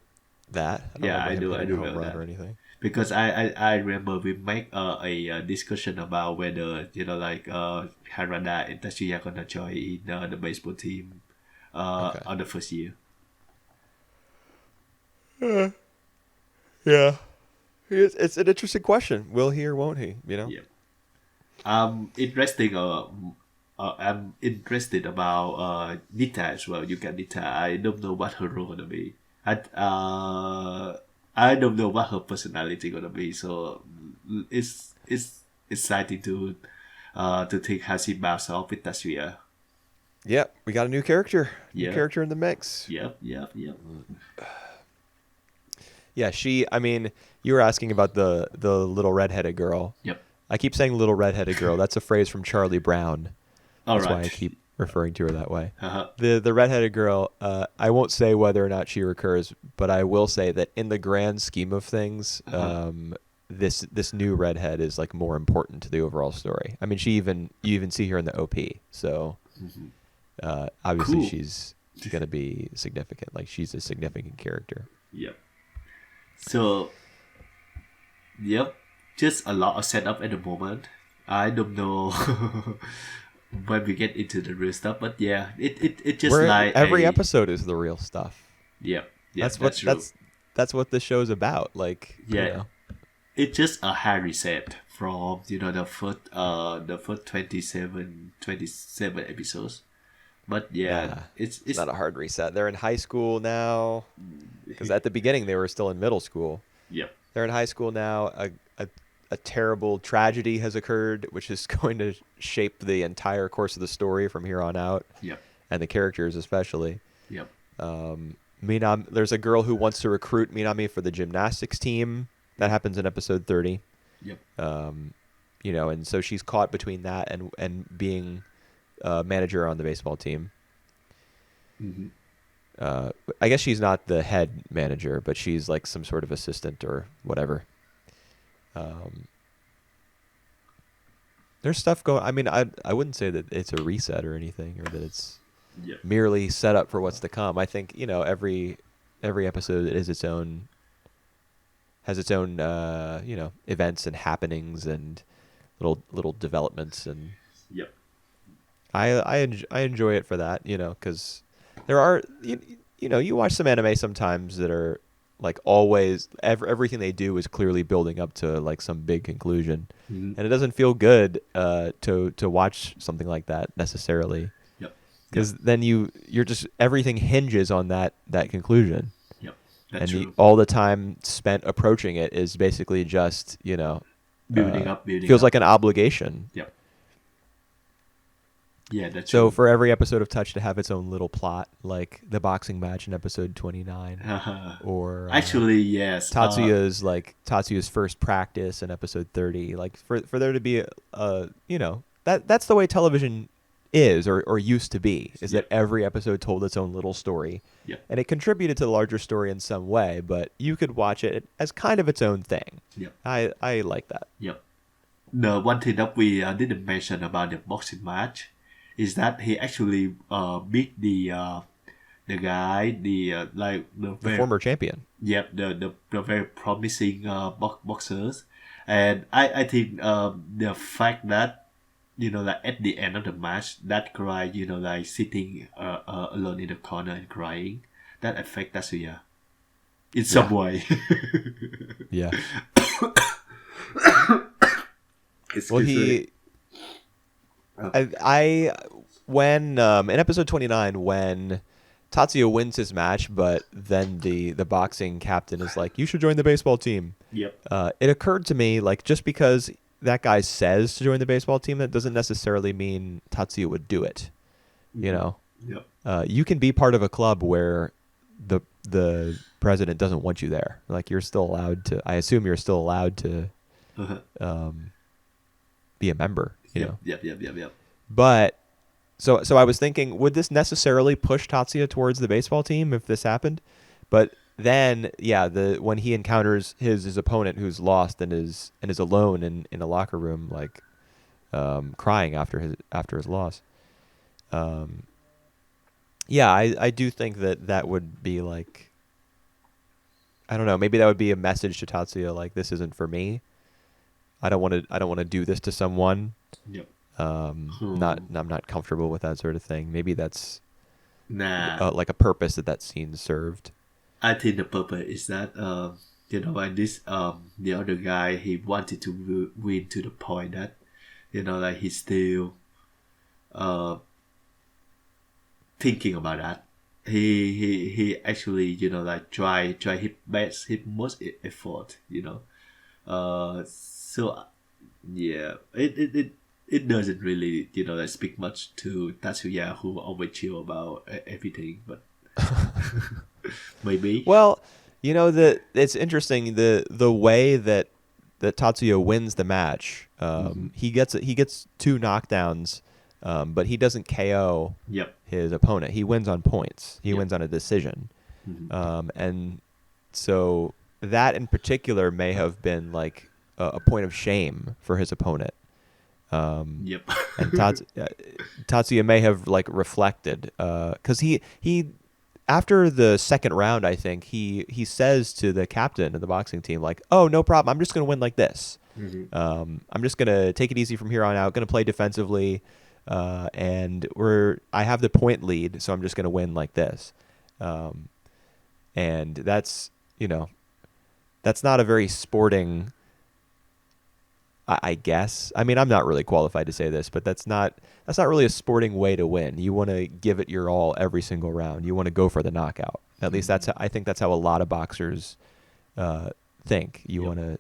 that. I don't Yeah, remember I him do. I hitting do a home remember run that, or anything. because I remember we make a discussion about whether Harada and Tatsuya gonna join in the baseball team Okay. on the first year. Yeah. It's an interesting question. Will he or won't he? Yeah. I'm interested about Nita as well. You got Nita. I don't know what her role gonna be. I don't know what her personality gonna be. So it's exciting to think how she bounce off with Tatsuya. Yep, we got a new character. New Yeah. character in the mix. Yep. Yeah, I mean, you were asking about the little redheaded girl. Yep. I keep saying little redheaded girl. That's a phrase from Charlie Brown. All That's why I right. keep referring to her that way. Uh-huh. The redheaded girl, I won't say whether or not she recurs, but I will say that in the grand scheme of things, this new redhead is, like, more important to the overall story. I mean, you even see her in the OP. So obviously Cool. she's going to be significant. Like, she's a significant character. Yep. So, yep, just a lot of setup at the moment. I don't know when we get into the real stuff. But yeah, it just Where like every a episode is the real stuff. yep, yep, That's that's what true. that's what the show's about. Like, Yeah, it's just a hard reset from the first 27 episodes. But yeah, nah, it's it's not a hard reset. They're in high school now. Because at the beginning they were still in middle school. yep, They're in high school now. A terrible tragedy has occurred, which is going to shape the entire course of the story from here on out, yep, and the characters especially. yep, There's a girl who wants to recruit Minami for the gymnastics team. That happens in episode 30. yep. And so she's caught between that and being manager on the baseball team. Hmm. I guess she's not the head manager, but she's like some sort of assistant or whatever. There's stuff going. I mean, I wouldn't say that it's a reset or anything, or that it's Yep. merely set up for what's to come. I think every episode is its own has its own events and happenings and little developments, and Yep. I enjoy it for that, because there are you watch some anime sometimes that are like always everything they do is clearly building up to like some big conclusion, Hmm. and it doesn't feel good to watch something like that necessarily, Yep. because then you're just everything hinges on that conclusion, Yep. That's and true. all the time spent approaching it is basically just Building feels up. like an obligation. Yep. Yeah, that's So true. for every episode of Touch to have its own little plot, like the boxing match in episode 29, or Actually, yes. Tatsuya's first practice in episode 30, like for there to be that's the way television is or used to be, is that Yep. every episode told its own little story, Yep. and it contributed to the larger story in some way, but you could watch it as kind of its own thing. Yep. I like that. Yep. The one thing that we didn't mention about the boxing match is that he actually beat the guy, like the The very former champion. yep, the very promising boxers, and I think the fact that like at the end of the match, that guy like sitting alone in the corner and crying, that affect Tatsuya in some Yeah. way. Yeah. Well, Excuse me. he I when in episode 29, when Tatsuya wins his match, but then the boxing captain is like, "You should join the baseball team." Yep. It occurred to me, like, just because that guy says to join the baseball team, that doesn't necessarily mean Tatsuya would do it. You know, Yep. you can be part of a club where the president doesn't want you there. Like, you're still allowed to. I assume you're still allowed to Uh-huh. be a member. You know, Yep. but so I was thinking, would this necessarily push Tatsuya towards the baseball team if this happened? But then, yeah, when he encounters his opponent who's lost and is alone in a locker room, like crying after his loss. Yeah, I do think that would be like, I don't know, maybe that would be a message to Tatsuya, like, this isn't for me. I don't want to do this to someone. Yep. I'm not comfortable with that sort of thing. Maybe that's Nah. like a purpose that scene served. I think the purpose is that and this the other guy, he wanted to win to the point that like he's still thinking about that. He actually like try his best, his most effort. So yeah, it doesn't really like speak much to Tatsuya, who always chill about everything, but maybe. Well, it's interesting, the way that Tatsuya wins the match. He gets two knockdowns, but he doesn't KO Yep. his opponent. He wins on points. He Yep. wins on a decision. Mhm. And so that in particular may have been like a point of shame for his opponent. Yep. And Tatsuya may have like reflected, because he after the second round, I think he says to the captain of the boxing team, like, "Oh, no problem. I'm just gonna win like this. Mhm. I'm just gonna take it easy from here on out. Gonna play defensively. and I have the point lead, so I'm just going to win like this. And that's, that's not a very sporting, I guess. I mean, I'm not really qualified to say this, but that's not really a sporting way to win. You want to give it your all every single round. You want to go for the knockout. At least I think that's how a lot of boxers think. You Yep. want to,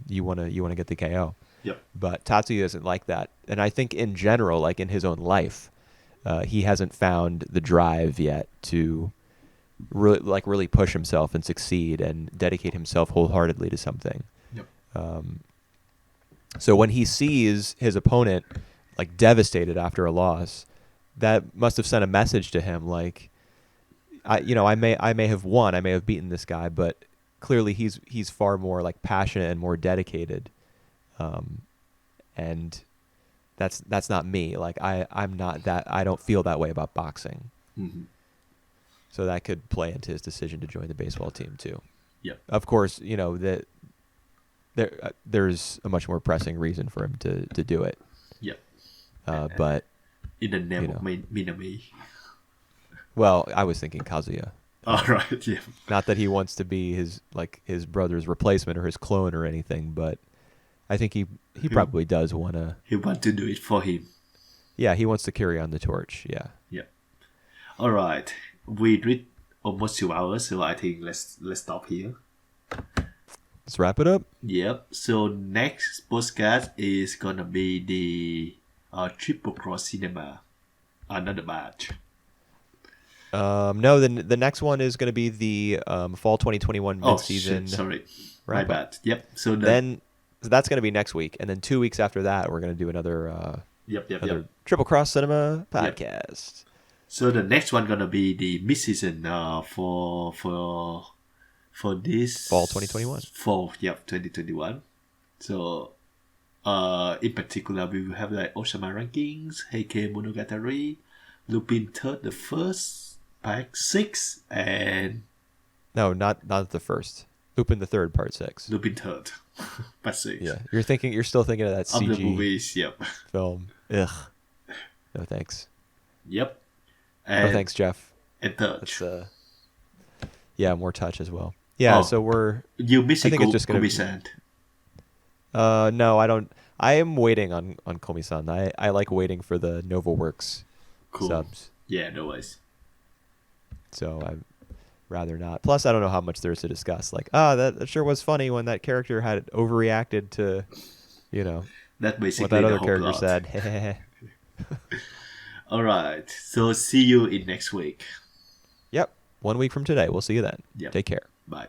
you want to get the KO. Yep. But Tatsuya isn't like that. And I think in general, like in his own life, he hasn't found the drive yet to really push himself and succeed and dedicate himself wholeheartedly to something. Yep. So when he sees his opponent like devastated after a loss, that must have sent a message to him like, I may have won, I may have beaten this guy, but clearly he's far more like passionate and more dedicated. And that's not me. Like I'm not that. I don't feel that way about boxing. Mm-hmm. So that could play into his decision to join the baseball team too. Yep. Of course, that there's a much more pressing reason for him to do it. Yep. But In the name of know. Minami. well, I was thinking Kazuya. All right. Yeah. Not that he wants to be his brother's replacement or his clone or anything, but I think he probably does want to. He want to do it for him. Yeah, he wants to carry on the torch. Yeah. Yep. All right. We read almost 2 hours, so I think let's stop here. Let's wrap it up. Yep. So next podcast is gonna be the Triple Cross Cinema, another batch. No, the next one is going to be the fall 2021 Oh mid-season. shit! Sorry, my wrap-up. bad. Yep. So So that's going to be next week, and then 2 weeks after that, we're going to do another Yep. Triple Cross Cinema podcast. So the next one gonna be the mid-season for this Fall 2021. Fall, yep, 2021. So in particular, we will have like Osama rankings, Heike Monogatari, Lupin Third, the first, Pack 6, and No, not the first. Lupin the Third, Part 6. Lupin Third, Pack 6. Yeah, you're still thinking of that Of the CG movies, yep. film. Ugh. No thanks. Yep. No And, thanks, Jeff. and third. That's more touch as well. Yeah, Oh. so we're. You missing I think it's just gonna be- Komi-san. No, I don't. I am waiting on Komi-san. I like waiting for the NovaWorks Cool. subs. Yeah, no worries. So I'd rather not. Plus, I don't know how much there's to discuss. Like, that sure was funny when that character had overreacted to, That's basically what that the other whole character plot. said. Alright, so see you in next week. Yep. 1 week from today. We'll see you then. Yep. Take care. Bye.